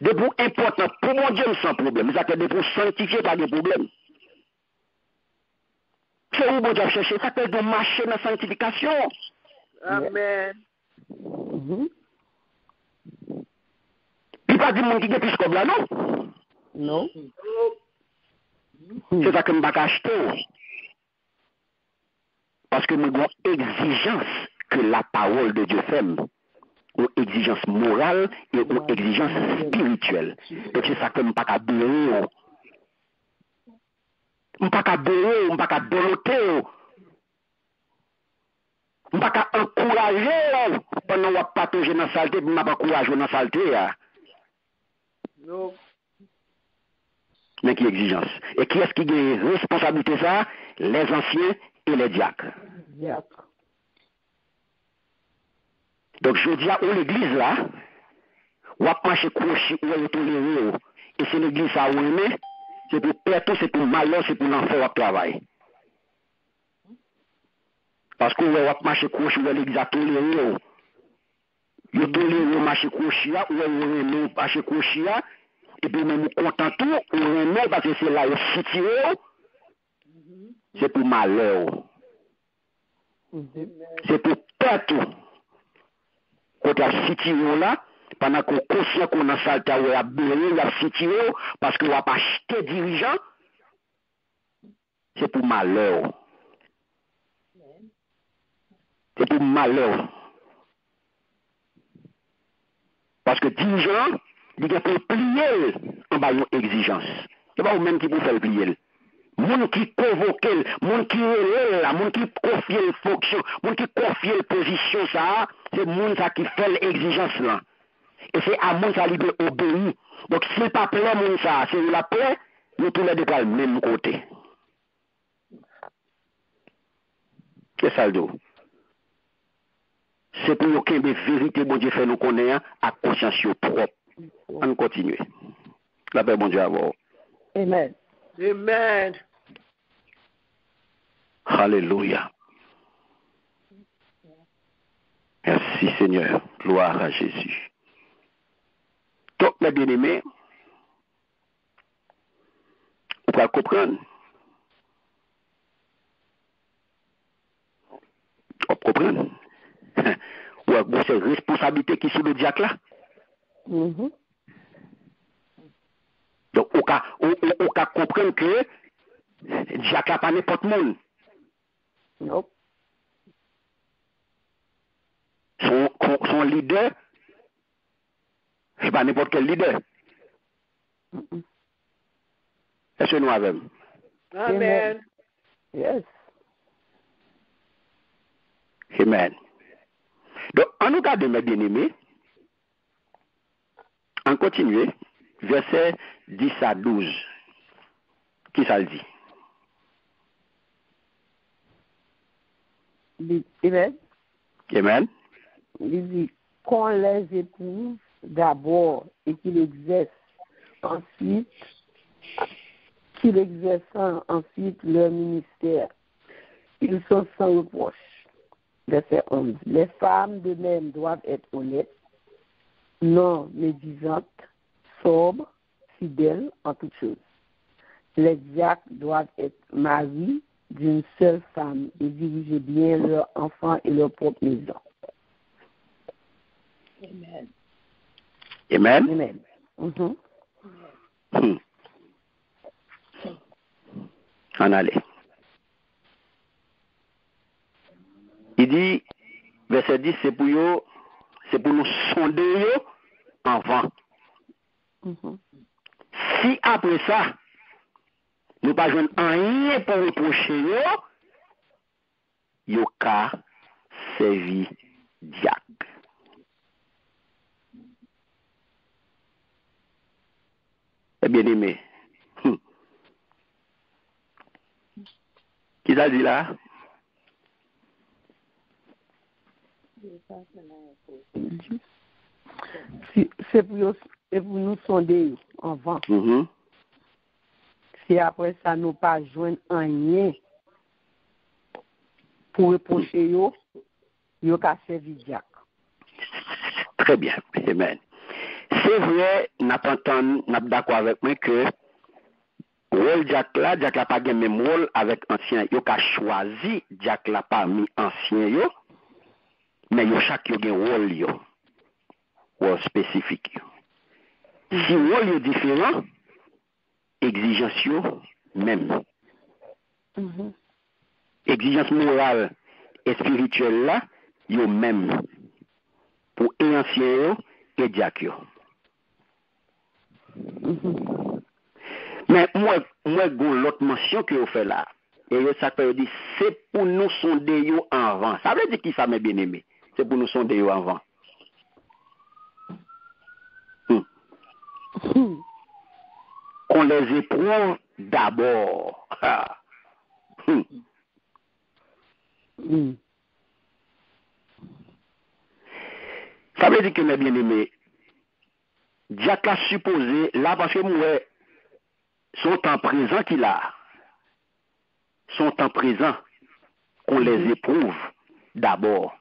De pour important pour mon Dieu, sans problème. Ça que de pour sanctifier, pas de problème. C'est où bon Dieu chercher, ça peut de marcher dans la sanctification. Amen. Puis pas du monde qui est plus comme là, non? Non. C'est ça que je ne vais pas acheter. Parce que nous avons exigence que la parole de Dieu fait. Une exigence morale et une exigence spirituelle. Donc c'est ça que je ne vais pas bénir. Je ne vais pas bénir, je ne vais pas donner. Je ne vais pas encourager pendant que vous partagez dans la saleté, je ne vais pas encourager dans la saleté. Non. Mais qui exigence. Et qui est-ce qui a responsabilité ça? Les anciens et les diacres. Donc je dis à l'église là, ou à marcher coucher, ou à tolérer, et c'est l'église ça où on est, c'est pour perdre, c'est pour malheur, c'est pour l'enfer au travail. Parce que on va marcher coucher, ou à l'église à tolérer, ou tolérer marcher coucher, ou on marcher coucher, et puis même content tout, ou on parce que c'est là où situé, c'est pour malheur. C'est pour perdre tout. Quand il y a situé là, pendant qu'on est conscient qu'on a salté, on a béni, il y a situé, parce qu'on va pas acheter dirigeant, c'est pour malheur. C'est pour malheur. Parce que dirigeant, il faut plier en bas une exigence. C'est pas vous-même qui vous faites plier. Moun qui convoque, moun qui relève, moun qui confie les fonctions, moun qui confie les positions, ça, c'est moun ça qui fait l'exigence là. Et c'est à moun ça qui obéir. Donc s'il pas plaît moun ça, c'est la plaît, nous tous les deux pas le même côté. C'est ça le dos. C'est pour que les vérités, bon Dieu, fait nous connaître à conscience propre. On continue. La paix, bon Dieu, à vous. Amen. Amen. Alléluia. Merci Seigneur. Gloire à Jésus. Donc, mes bien-aimés, vous pouvez comprendre. Vous comprenez? Ou c'est responsabilité qui est sur le diacre là. ka comprendre que Jack n'a pas n'importe monde. Nope. Son leader, c'est pas n'importe quel leader. Est-ce que nous avons? Amen. Yes. Amen. Donc, en nous garde, mes bien-aimés, on continue, verset 10 à 12. Qui ça le dit? Amen. Amen. Il dit qu'on les éprouve d'abord et qu'ils exercent ensuite leur ministère. Ils sont sans reproche. Verset 11. Les femmes de même doivent être honnêtes, non médisantes, sobres, fidèles en toutes choses. Les diacres doivent être mariés d'une seule femme et diriger bien leurs enfants et leur propre maison. Amen. Amen. Amen. Mhm. En allez. Il dit, verset 10, c'est pour nous sonder yo avant. Mhm. Si après ça, nous pas joindre rien pour reprocher yo ka servi diak. Eh bien aimé. Qui t'a dit là? C'est pour nous sonder avant. Mm-hmm. Si après ça, nous pas joindre rien pour reprocher yo ka servi diak. Très bien. Amen. C'est vrai, n'a d'accord avec moi que rôle Jack là pas le même rôle avec ancien. Yo ka choisi Jack là parmi ancien yo, mais yo chaque yo gen rôle yo. Rôle spécifique yo. Si rôle yo différent, exigence yo même. Mhm. Exigence morale et spirituelle là, yo même. Pour ancien yo et Jack yo. Mhm. Mais moi gon l'autre mention que vous fait là. Et ça peut dire c'est pour nous sonder yo avant. Ça veut dire qui ça mes bien-aimés? C'est pour nous sonder yo avant. Qu'on les éprouve d'abord. Ça veut dire que mes bien-aimés, Jack a supposé là parce que moi son temps présent qu'il a. Son temps présent qu'on les éprouve d'abord.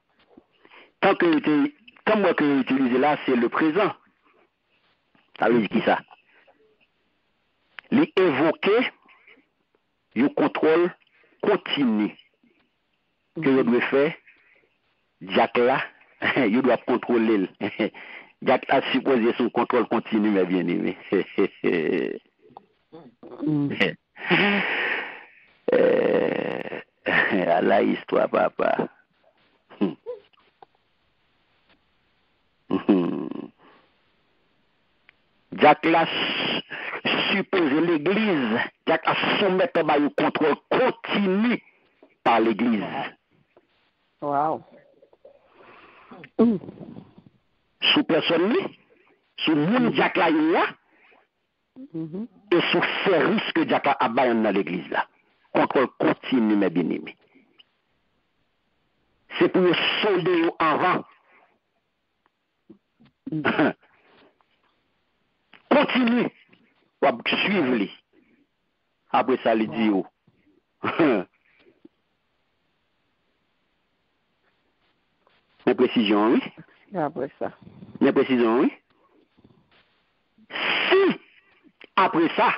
Comme moi que j'utilise là, c'est le présent. Ça veut dire qui ça? Les évoquer, le contrôle continu que je dois faire, Jack là, je dois contrôler. Jack a supposé son contrôle continu, mes bien-aimés. À la histoire, papa. Jack l'a supposé l'église. Jack a soumettre au contrôle continu par l'église. Wow. Sous personne, sous monde Jack là, et sous service que Jack a abayé dans l'église là. Contrôle continu, mes bien-aimés. C'est pour solder avant. Continue. Suivre-les. Après ça, les dit. Mes précisions, oui. Après ça. Mes précisions, oui. Si, après ça,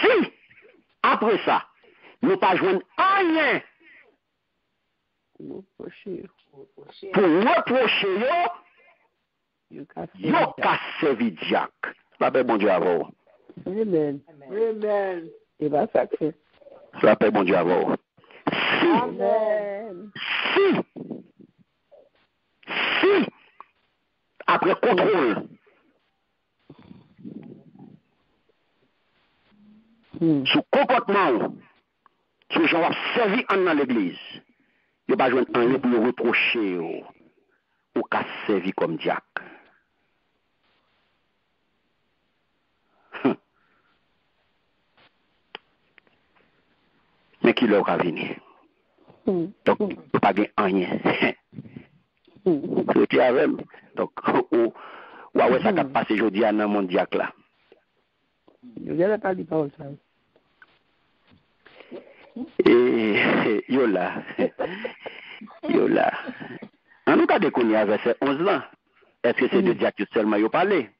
si, après ça, nous pas joindre rien pour reprocher yo ka servi Jack. La paix, bon Dieu, à vous. Amen. Amen. Et bien, ça fait. La paix, bon Dieu, à vous. Amen. Si, après contrôle, sous comportement, sous genre servi dans l'église, il n'y a pas besoin d'un pour le reprocher ou qu'à servi comme diacre. Mais qui leur a venu? Donc, il ne peut pas gagner rien. C'est avec. Donc, ouais, ça va passer aujourd'hui dans mon diacre là. Je ne vais pas dire pas ça. Et yo là. En nous cas de connaître verset 11 là, est-ce que c'est de diacre seulement yo parlé?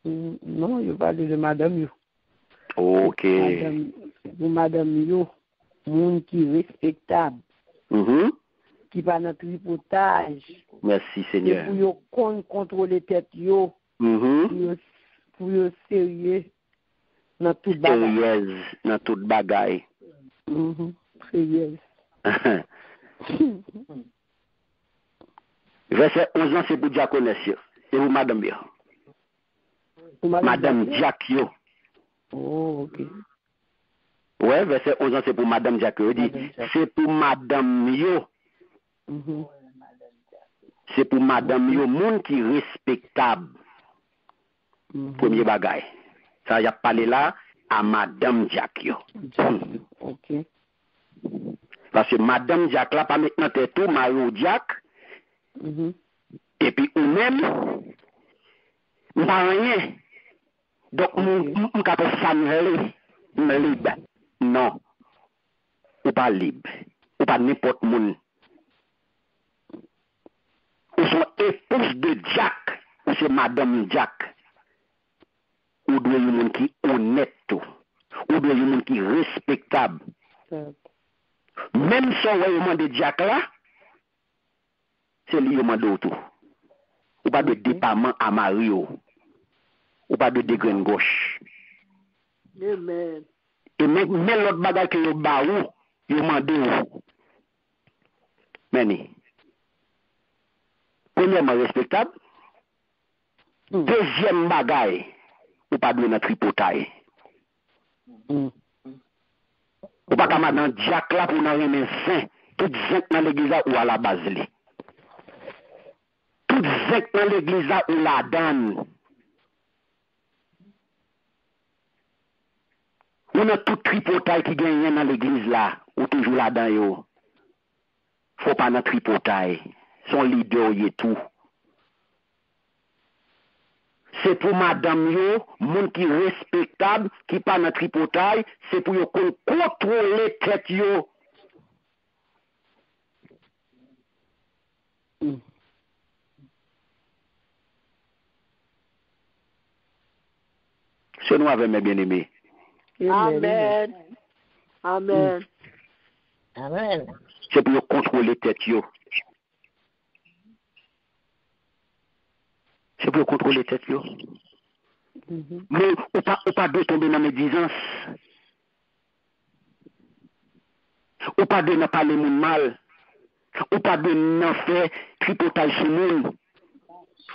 Non, je parle de madame yo. Ok. Madame yo, monde qui est respectable, qui va dans tripotage. Merci Seigneur. Pour yo contrôler tête yo, pour yo sérieux dans toute bagaille. Sérieuse dans toute bagaille. Sérieuse. Verset 11 ans, c'est pour diaconesse. Et vous, madame bien. Madame Jack yo. Oh, ok. Ouais, verset 11 ans, c'est pour madame Jack yo. Dit, c'est pour madame yo. C'est pour madame yo, monde qui est respectable. Premier bagaille. Ça, y a parlé là à madame Jack yo. Ok. Parce que madame Jack là, pas maintenant t'es tout, Mario Jack. Et puis, ou même, pas rien. Donc, on capable de s'enlever, libre. Non. Ou pas libre. Ou pas n'importe monde. Ou sont épouse de Jack. Ou c'est madame Jack. Ou doit y avoir monde qui est honnête. Ou doit y avoir monde qui est respectable. Même si on a de Jack là, c'est lui qui demande tout. Ou pas de départ à Mario. Ou pas de dégraine gauche. Amen. Et même l'autre bagage que vous avez, vous demandez. Mais, premièrement, respectable. Deuxième bagage, ou pas de notre tripotaille. Ou pas comme dans Jack là pour nous remettre saint. Tout zinc dans l'église ou à la base. Tout zinc dans l'église ou la donne. On a tout tripotail qui gagne dans l'église là, ou toujours là-dedans yo. Faut pas notre tripotail. Son leader y est tout. C'est pour madame yo, monde qui respectable, qui pas notre tripotail, c'est pour yo contrôler tête yo. C'est nous avec mes bien-aimés. Amen. Amen. Amen. C'est pour contrôler tête yo. C'est pour contrôler tête yo. Mais ou pas de tomber dans médisance. Ou pas de ne parler mon mal. Ou pas de ne faire tripotage sur monde.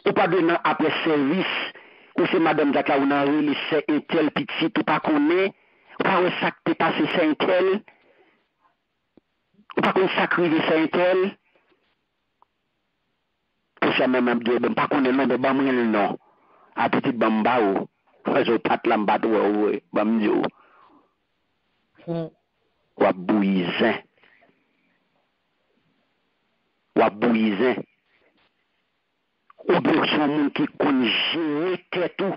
Ou pas de ne après service. Ou c'est madame Jacques ou n'a eu c'est un tel petit ou pas connaît. Ou pas un sac de passer c'est un tel. Ou pas qu'on sacrifie c'est un tel. Pour ça même de pas connaître non de ba moi non. A petit bamba ou. Je pat la mbat ou bam yo. Ou bouisin. Ou bouisin. Ou bien son monde qui congé tête tout.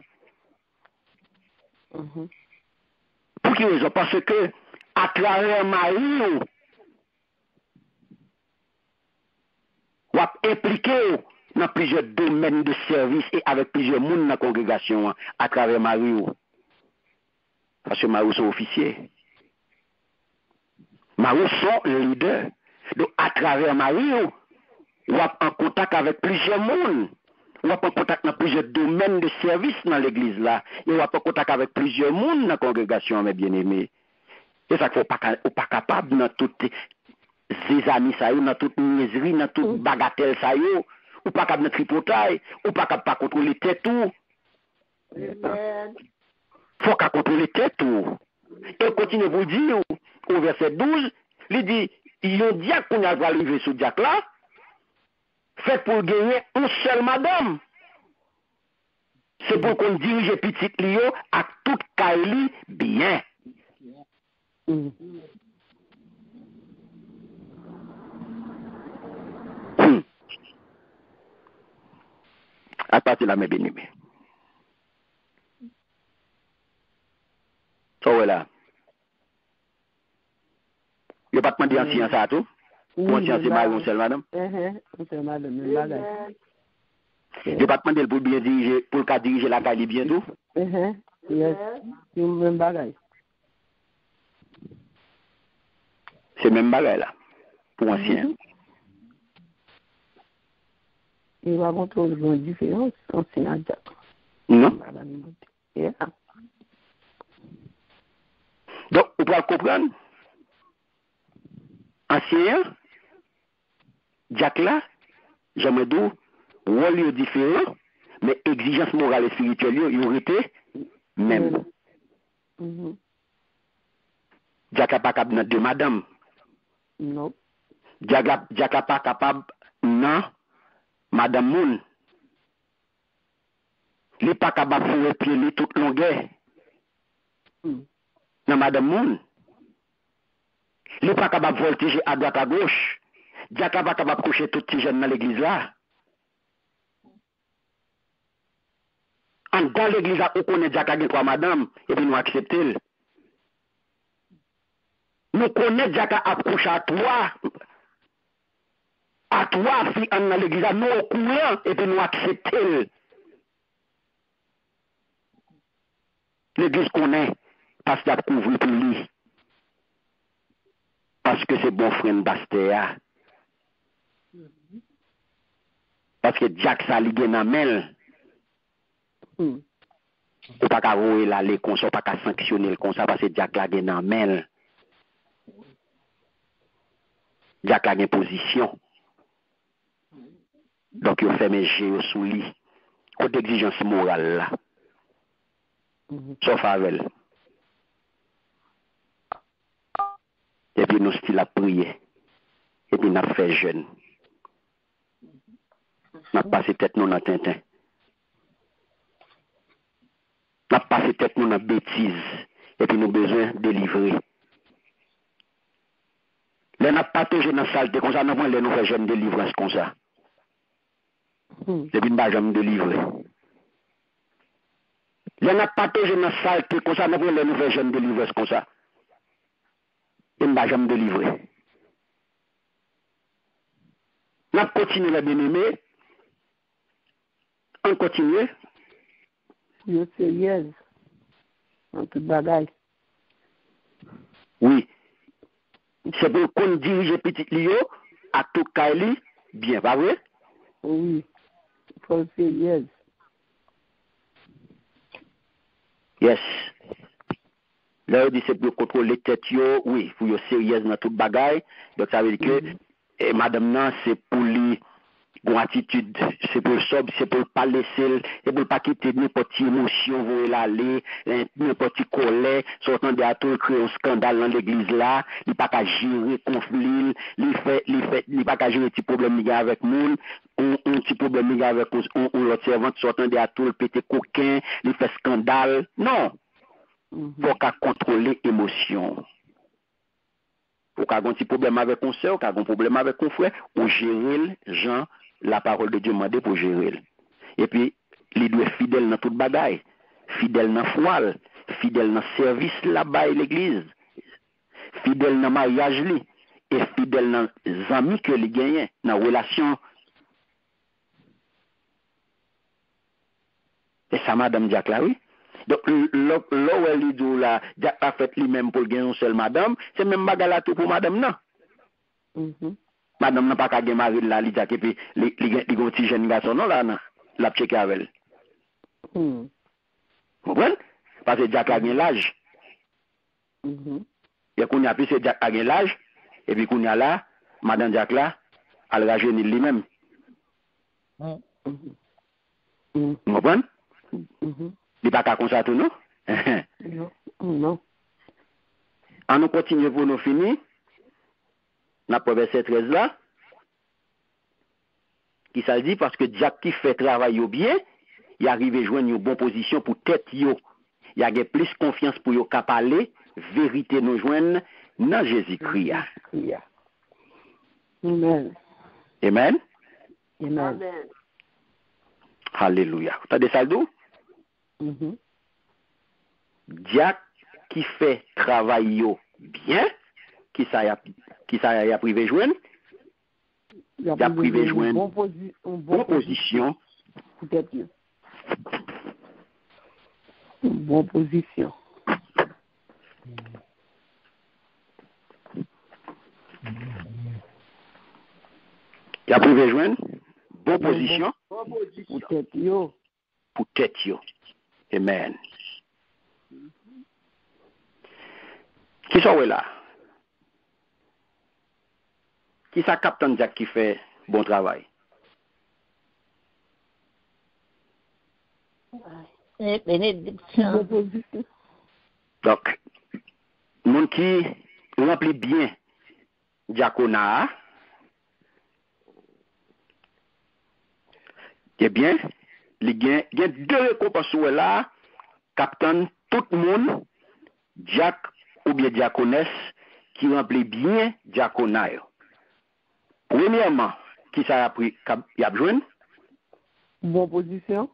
Pour quelle raison? Parce que à travers Marie, ou impliqué dans plusieurs domaines de service et avec plusieurs monde dans la congrégation à travers Marie. Parce que Marie sont officiers. Marie sont leaders. Donc à travers Marie, ou en contact avec plusieurs mondes. Ou en contact dans plusieurs domaines de service dans l'église là. Et ou en contact avec plusieurs mondes dans la congrégation, mes bien-aimés. C'est ça qu'il ne faut pas capable dans toutes ces amis, dans toute niaiserie, dans toute bagatelle, ou pas capable de tripotaille, ou pas capable de contrôler tête tout. Faut qu'à contrôler tête tout. Et continue vous dire au verset 12, il dit, il y a un diacre qu'on a arrivé sur diacre là, fait pour gagner une seule madame. C'est pour qu'on dirige petit Lio à toute Kaili bien. À partir de là, mes bien-aimés. So, voilà. Il n'y a pas de demande en science à tout? Pour en science, c'est mal, seul, madame? C'est madame, une bagage. Il n'y a pas de demande pour bien diriger, pour le cas diriger la Kaili bientôt? Yes, c'est une bagage. C'est même bagage là, pour ancien. Il va montrer une différence ancien et Jack. Non? Yeah. Donc, vous pouvez comprendre? Ancien, Jack là, j'aimerais dire, rôle différent, mais exigence morale et spirituelle, ils ont été même. Jack n'a pas capable de madame. Non. Jack n'a pas capable non madame Moun. Il n'est pas capable de faire pied toute longueur. Non madame Moun. Il n'est pas capable de voltiger à droite à gauche. Jack n'est pas capable de coucher tout petit jeune dans l'église là. Dans l'église là, on connaît Jack a trois madame et puis nous acceptons. Nous connaissons Jack a approché à toi filles dans l'église là, nous au courant et puis nous acceptons. L'église connaît parce qu'il a couvert pour lui. Parce que c'est bon frère Bastéa. Parce que Jack ça ligue dans mel. Ou pas qu'à rouer là les cons, pas qu'à sanctionner le comme ça parce que Jack la gen dans mel. Jack la gen position. Donc il fait mes jeux sous lui. Côté exigence morale là. Sauf avec. Et puis nous style à prier. Et puis nous fait jeûne. Nous passé tête nous dans Tintin. Nous passé tête nous dans bêtise. Et puis nous besoin de délivrer. Nous n'avons pas toujours dans la saleté comme ça, nous avons nous faire jeûne délivrance comme ça. Et puis nous n'avons jamais délivré. Nous n'avons pas toujours dans la saleté comme ça, nous avons nous faire jeûne délivrance comme ça. Et nous n'avons jamais délivré. Nous continuons la bien-aimée. On continue. Yo sérieuse. En tout bagaille. Oui. C'est pour qu'on dirige petit Lio à tout Kaili, bien, pas vrai? Oui. Il faut sérieuse. Yes. Là, on dit c'est pour contrôler tête, oui, pour yo sérieuse dans tout bagaille. Donc ça veut dire que madame nan, c'est pour lui. Bon attitude, c'est pour ça, c'est pour pas laisser, et pour pas quitter n'importe quelle émotion, vous l'aller, n'importe quelle colère, sortant de à tout créer un scandale dans l'église là, il pas qu'à gérer conflit, il pas qu'à gérer petit problème avec moun, un petit problème avec l'autre servante sortant de à tout le pété coquin, il fait scandale. Non. Faut qu'à contrôler émotion. Faut qu'à un petit problème avec un soeur, qu'à un problème avec un frère, ou gérer Jean la parole de Dieu m'a dit pour gérer. Et puis, il doit être fidèle dans toute bagaille, fidèle dans la foi, fidèle dans le service là-bas l'église, fidèle dans le mariage et fidèle dans les amis que il gagne, dans la relation. Et ça, madame Jack là, oui. Donc, là où elle dit là, Jack a fait lui-même pour gagner une seule madame, c'est même bagarre tout pour madame, non? Madame n'a pas qu'à gagner mari là, il dit que puis les petits jeunes garçons non là, la checker avec elle. Vous comprenez? Parce que Jack a gagné l'âge. Et qu'on a plus Jack a gagné l'âge, et puis qu'on a là, Madame Jack là, elle rajeunit lui-même. Vous comprenez? Il n'est pas qu'à comme ça tout, non? Non. On nous continue pour nous finir. Dans le verset 13 là, qui ça dit parce que Jack qui fait travail au bien, il arrive à joindre une bonne position pour tête yo. Il a plus confiance pour yo qu'à parler, vérité nous joindre dans Jésus-Christ. Amen. Amen. Amen. Alléluia. Vous avez ça d'où? Jack qui fait travail yo bien, qui ça y a privé joindre? Il a privé joindre une bonne position. Peut-être. Une bonne position. Il a privé joindre bonne position. Pour tête yo. Amen. Qui sont là? Qui ça Captain Jack qui fait bon travail? Bénédiction. Donc, monde qui remplit bien diaconat, eh bien, il y a deux récompenses là, Captain, tout le monde, Jack ou bien diaconesse, qui remplit bien diaconat. Premièrement, qui ça a pris, il a besoin? Bonne position.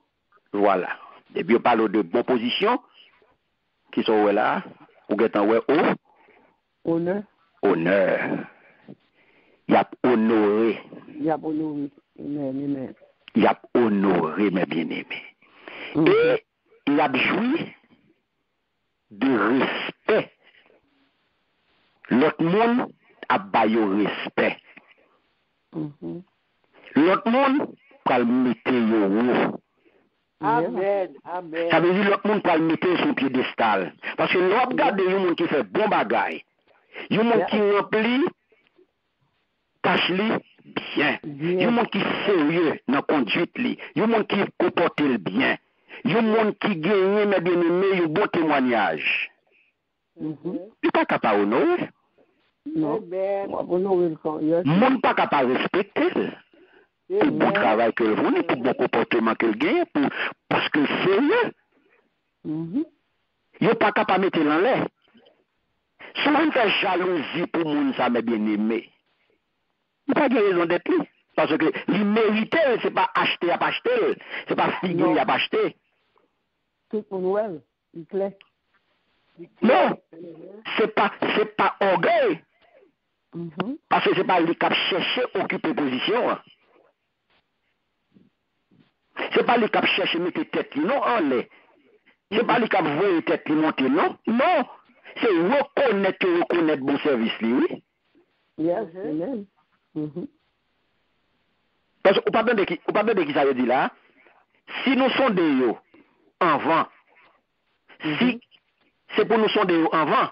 Voilà. Et puis on parle de bonne position, qui sont là, ou qui sont haut. Honneur. Honneur. Il a honoré. Amen. Il a honoré, mes bien-aimés. Et il a joui de respect. L'autre monde a baillé respect. L'autre monde va le mettre au Amen. Ça veut dire l'autre monde va le mettre sur piédestal. Parce que l'autre regarde un monde qui fait bon bagay. Un monde qui remplit tâche li bien. Un monde qui sérieux dans conduite li. Un monde qui comporte bien. Un monde qui gagne mes bien-aimés un bon témoignage. Il n'est pas capable d'honorer. Non. Monde pas capable de respecter. Pour le bon travail que vous avez, pour le bon comportement que vous gagne, parce que c'est sérieux. Il n'est pas capable de mettre dans l'air. Si on fait jalousie pour le monde, ça m'a bien aimé. Il n'y a pas de raison d'être là. Parce que l'immérité, ce n'est pas acheter à acheter. Ce n'est pas figurer à acheter. Tout pour Noël, il plaît. Non, ce n'est pas orgueil. Parce que ce n'est pas lui qui a cherché à occuper position. Ce n'est pas lui qui a cherché à mettre tête non en l'air. Ce n'est pas lui qui a voulu tête monter, non. Non. C'est reconnaître bon service, oui. Yes, amen. Parce que, vous pas de qui ça veut dire là? Si nous sommes des yo en vent, si c'est pour nous sonder en vent,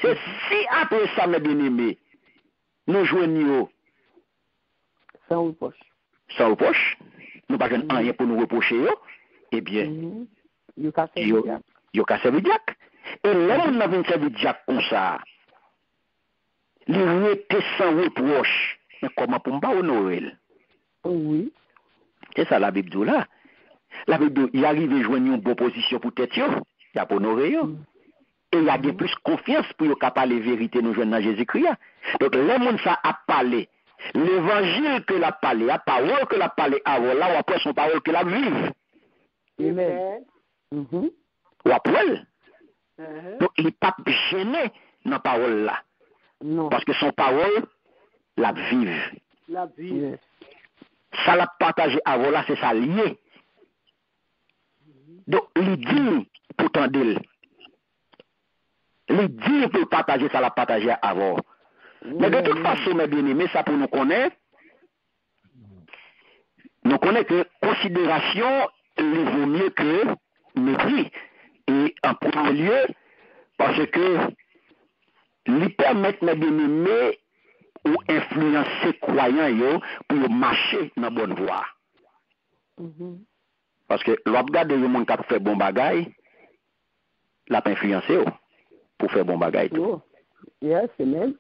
c'est si après ça, mes bien-aimés, nous joignons sans reproche. Sans reproche, nous pas rien pour nous reprocher, eh bien, yo ka servi Jack. Et là, on a vu servi Jack comme ça. Il était sans reproche. Mais comment pour ne pas honorer? Oui. C'est ça la Bible dit là. La Bible dit, il arrive à joindre une bonne position pour tête, il a pour honorer. Et il y a plus confiance pour qu'il parler la vérité nous joindre dans Jésus-Christ. Donc, le monde ça a parlé. L'évangile que l'a parlé, la parole que l'a parlé avant, là, ou après son parole que l'a vive. Amen. Ou après. Donc, il n'est pas gêné dans la parole là. Non. Parce que son parole, la vive. La vive. Ça l'a partagé avant là, c'est ça lié. Donc, il dit pourtant d'elle. Il dit pour partager ça, l'a partagé avant. Mais de toute façon, mes bien-aimés, ça pour nous connaître que considération, il vaut mieux que mépris. Et en premier lieu, parce que lui permettre, mes bien-aimés, ou influencer croyants yo pour marcher dans la bonne voie. Parce que l'autre gars de monde qui fait bon bagay, l'a influencé pour faire bon bagay tout. Yes, amen.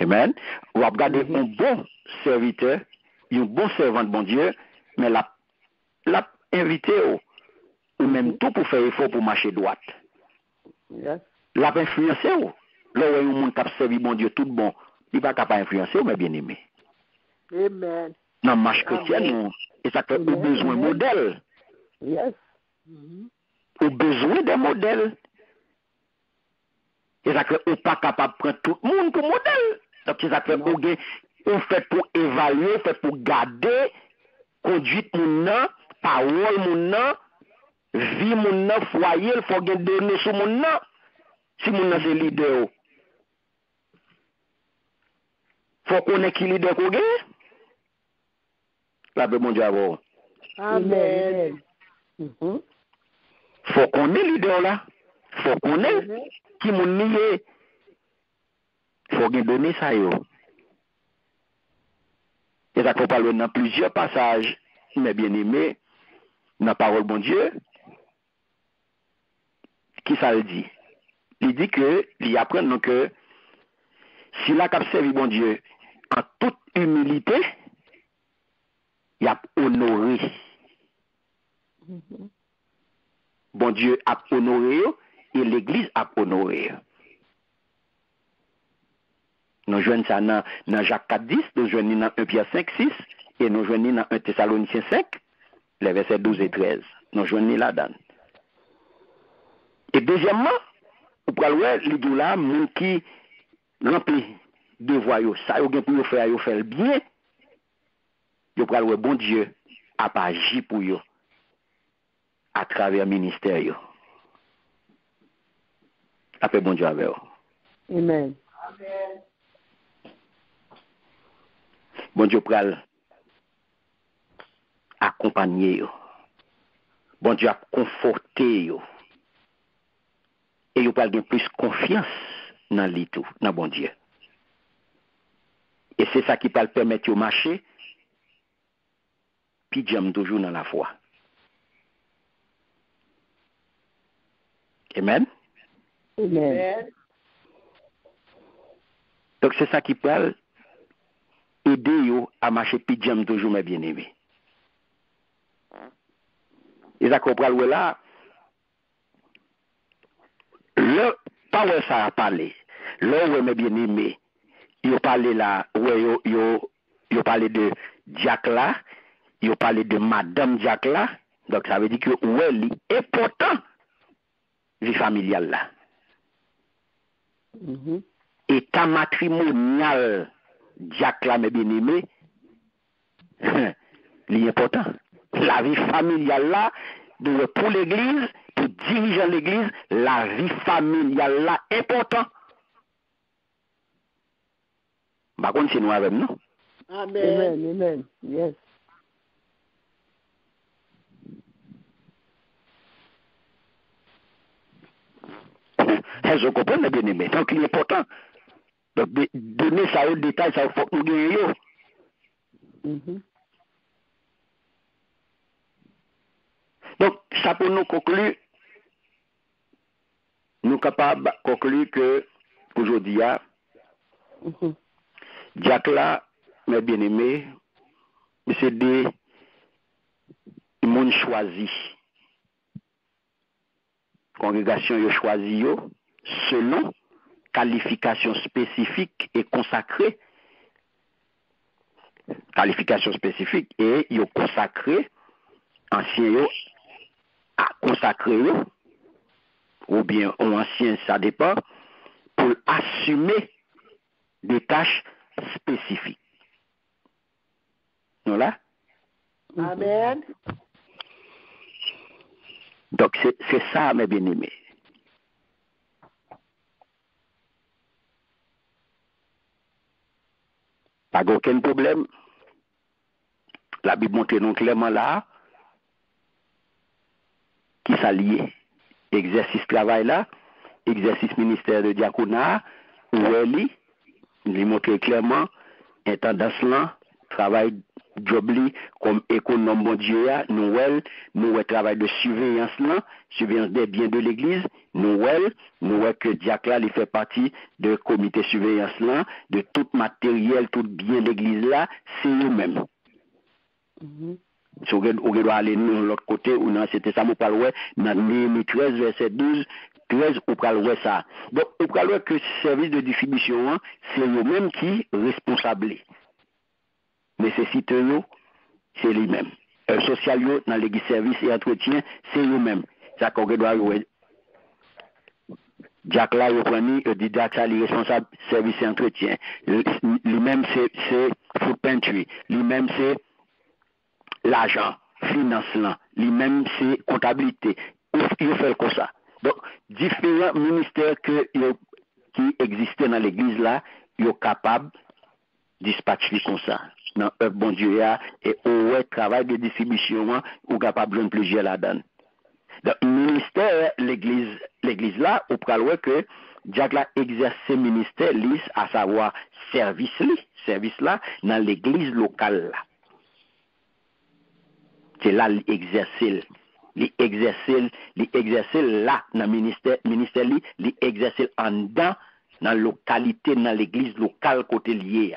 Amen. Ou regarder un bon serviteur, un bon servant de bon Dieu, mais l'a invité ou même tout pour faire effort pour marcher droite. Yes. L'a influencé ou. Là où un monde qui a servi bon Dieu tout bon, il va pas influencer ou mais bien aimé. Amen. Dans la marche chrétienne, et ça fait au besoin de modèles. Yes. Au besoin des modèles. Et ça fait au pas capable de prendre tout le monde pour modèle. Donc ça fait on fait pour évaluer, on fait pour garder conduite mon nom, parole mon nom, vie mon nom, foyer, il faut donner sur mon nom. Si mon nom c'est leader. Faut qu'on ait qui leader qu'on gagne. La paix mon Dieu avant. Amen. Faut qu'on ait leader là. Faut qu'on ait qui mon nié. Faut qu'on donner ça yo. Et ça qu'on parle dans plusieurs passages, mais bien aimé, dans la parole bon Dieu, qui ça le dit? Il dit que, il apprend donc que, si la cap servi bon Dieu, en toute humilité, il a honoré. Bon Dieu a honoré et l'Église a honoré. Nous joignons ça dans Jacques 4, 10, nous joignons dans 1 Pierre 5, 6, et nous joignons dans 1 Thessaloniciens 5, les versets 12 et 13. Nous joignons là-dedans. Et deuxièmement, vous pouvez voir, les deux là, gens qui remplit devoir, ça, vous pouvez faire le bien, vous pouvez voir, bon Dieu a pas agi pour vous à travers le ministère. Après, bon Dieu avec vous. Amen. Bon Dieu pral accompagner yo. Bon Dieu a conforté yo. Et yo pral gen plus confiance dans lui tout, dans bon Dieu. Et c'est ça qui peut permettre de marcher, puis j'aime toujours dans la foi. Amen. Amen. Donc c'est ça qui peut aider yo à marcher, puis j'aime toujours mes bien-aimés. Et ça qu'on parle là, le pas ça a parlé. Là où mes bien-aimés, yo parlé là, ouais yo parlé de Jack là, yo parlé de Madame Jack là. Donc ça veut dire que ouais, c'est important vie familiale là. État matrimonial Jack là mes bien-aimés, c'est important. La vie familiale là, pour l'église, pour diriger l'église, la vie familiale là important. Par contre, c'est nous avec nous. Amen. Amen. Yes. Je comprends, bien aimé. Donc, il est important. Donc, donner ça au détail, ça faut que nous gagnions. Donc, ça pour nous conclure, nous sommes capables de conclure que, aujourd'hui, Jack là, mes bien-aimés, c'est des monde choisis. Congrégation yo choisi yo selon qualification spécifique et consacrée. Qualification spécifique et yo consacré ancien yo à consacrer yo ou bien ancien ça dépend pour assumer des tâches spécifiques. Voilà. Amen. Donc c'est ça mes bien-aimés. Pas aucun problème. La Bible montre nous clairement là qui s'allie. Exercice travail là, exercice ministère de diaconat, où il montre clairement intendance là, travail job li comme économe bon Dieu nous travail de surveillance là, surveillance des biens de l'église, nous que diacre là il fait partie de comité surveillance là, de tout matériel, tout bien de l'église là, c'est eux-mêmes. Si on doit aller de l'autre côté, ou non, c'était ça, on parle dans Néhémie 13, verset 12, 13, on parle ça. Donc, on parle que le service de distribution, c'est eux-mêmes qui sont responsables. Nécessite eux, c'est lui-même. Social, dans l'église service et entretien, c'est eux-mêmes. Ça qu'on doit jouer. Jack là, il prend, dit Jack ça, il est responsable service et entretien. Lui-même, c'est food pantry. Lui-même, c'est l'argent, finance là, lui-même c'est comptabilité. Il fait comme ça. Donc, différents ministères qui existaient dans l'église là, ils sont capables de dispatcher comme ça. Dans un bon Dieu et au travail de distribution, ou capable de joindre plusieurs là-dedans. Donc, ministère, l'église là, on parle que Jack là exerce ses ministères, à savoir service là, dans l'église locale là. C'est là l'exercer là dans le ministère l'exercer en dedans dans la localité, dans l'église locale côté lié.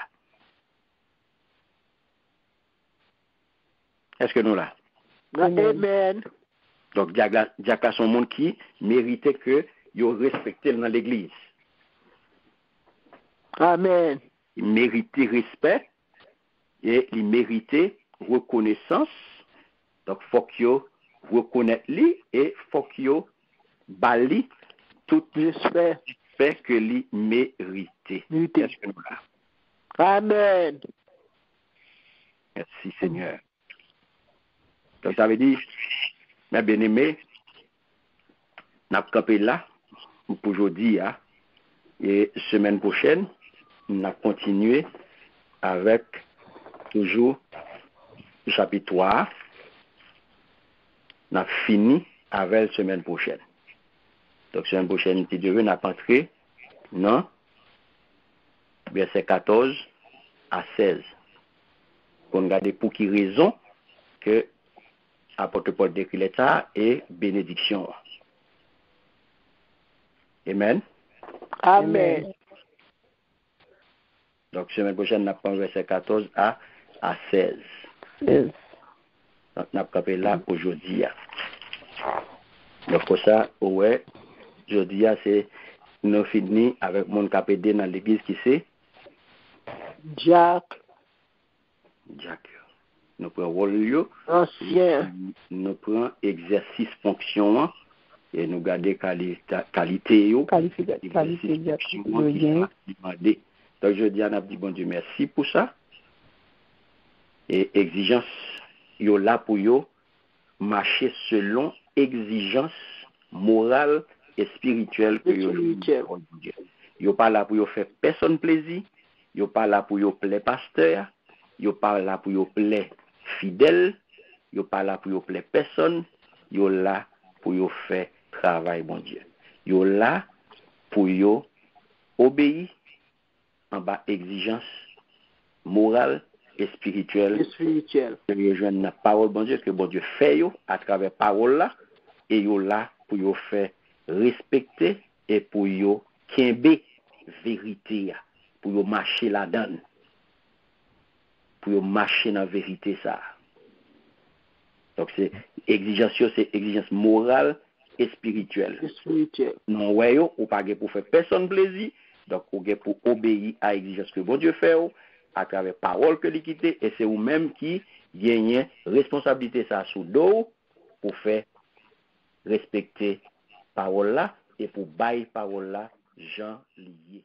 Est-ce que nous là? Amen. Donc Diacla son monde qui méritait que yo respecté dans l'église. Amen. Il méritait respect et il méritait reconnaissance. Donc, il faut que vous reconnaissez lui et il faut que vous bali tout respect que lui mérite. Est-ce que nous là? Amen. Merci Seigneur. Donc, ça veut dire, mes bien-aimés, nous avons campé là pour aujourd'hui. Et semaine prochaine, nous allons continuer avec toujours le chapitre 3. On a fini avec la semaine prochaine. Donc, semaine prochaine, on a entré, non? Verset 14 à 16. On regarde pour qui raison que apôtre Paul décrit l'état et bénédiction. Amen. Amen. Donc, semaine prochaine, on a verset 14 à 16. Yes. Donc, on a capé là aujourd'hui. Donc, pour ça, ouais, aujourd'hui, c'est nous fini avec mon capédé dans l'église qui c'est Jack. Nous prenons rôle, Ancien. nous prenons exercice fonction et nous gardons qualité, Qualité fonction qui sont demandées. Donc, je dis à Nabdi, bon Dieu, merci pour ça. Et exigence, yo là pour yo marcher selon exigence morale et spirituelle que yo pas là pour yo faire personne plaisir, yo pas là pour yo plaire pasteur, yo pas là pour yo plaire fidèle, yo pas là pour yo plaire personne, yo là pour yo faire travail bon Dieu. Yo là pour yo obéir en bas exigence morale et spirituelle. Que rejoindre la parole bon Dieu, que bon Dieu fait yo à travers parole là, et yo là pour yo faire respecter et pour yo kembe vérité, pour yo marcher là-dedans, pour yo marcher dans la vérité ça. Donc c'est exigence morale et spirituelle. Non ouais yo, ou pas pour faire personne plaisir, donc ou pour obéir à l'exigence que bon Dieu fait à travers parole que l'équité, et c'est vous-même qui gagnez responsabilité ça sous dos pour faire respecter parole là et pour bailler parole là gens liés.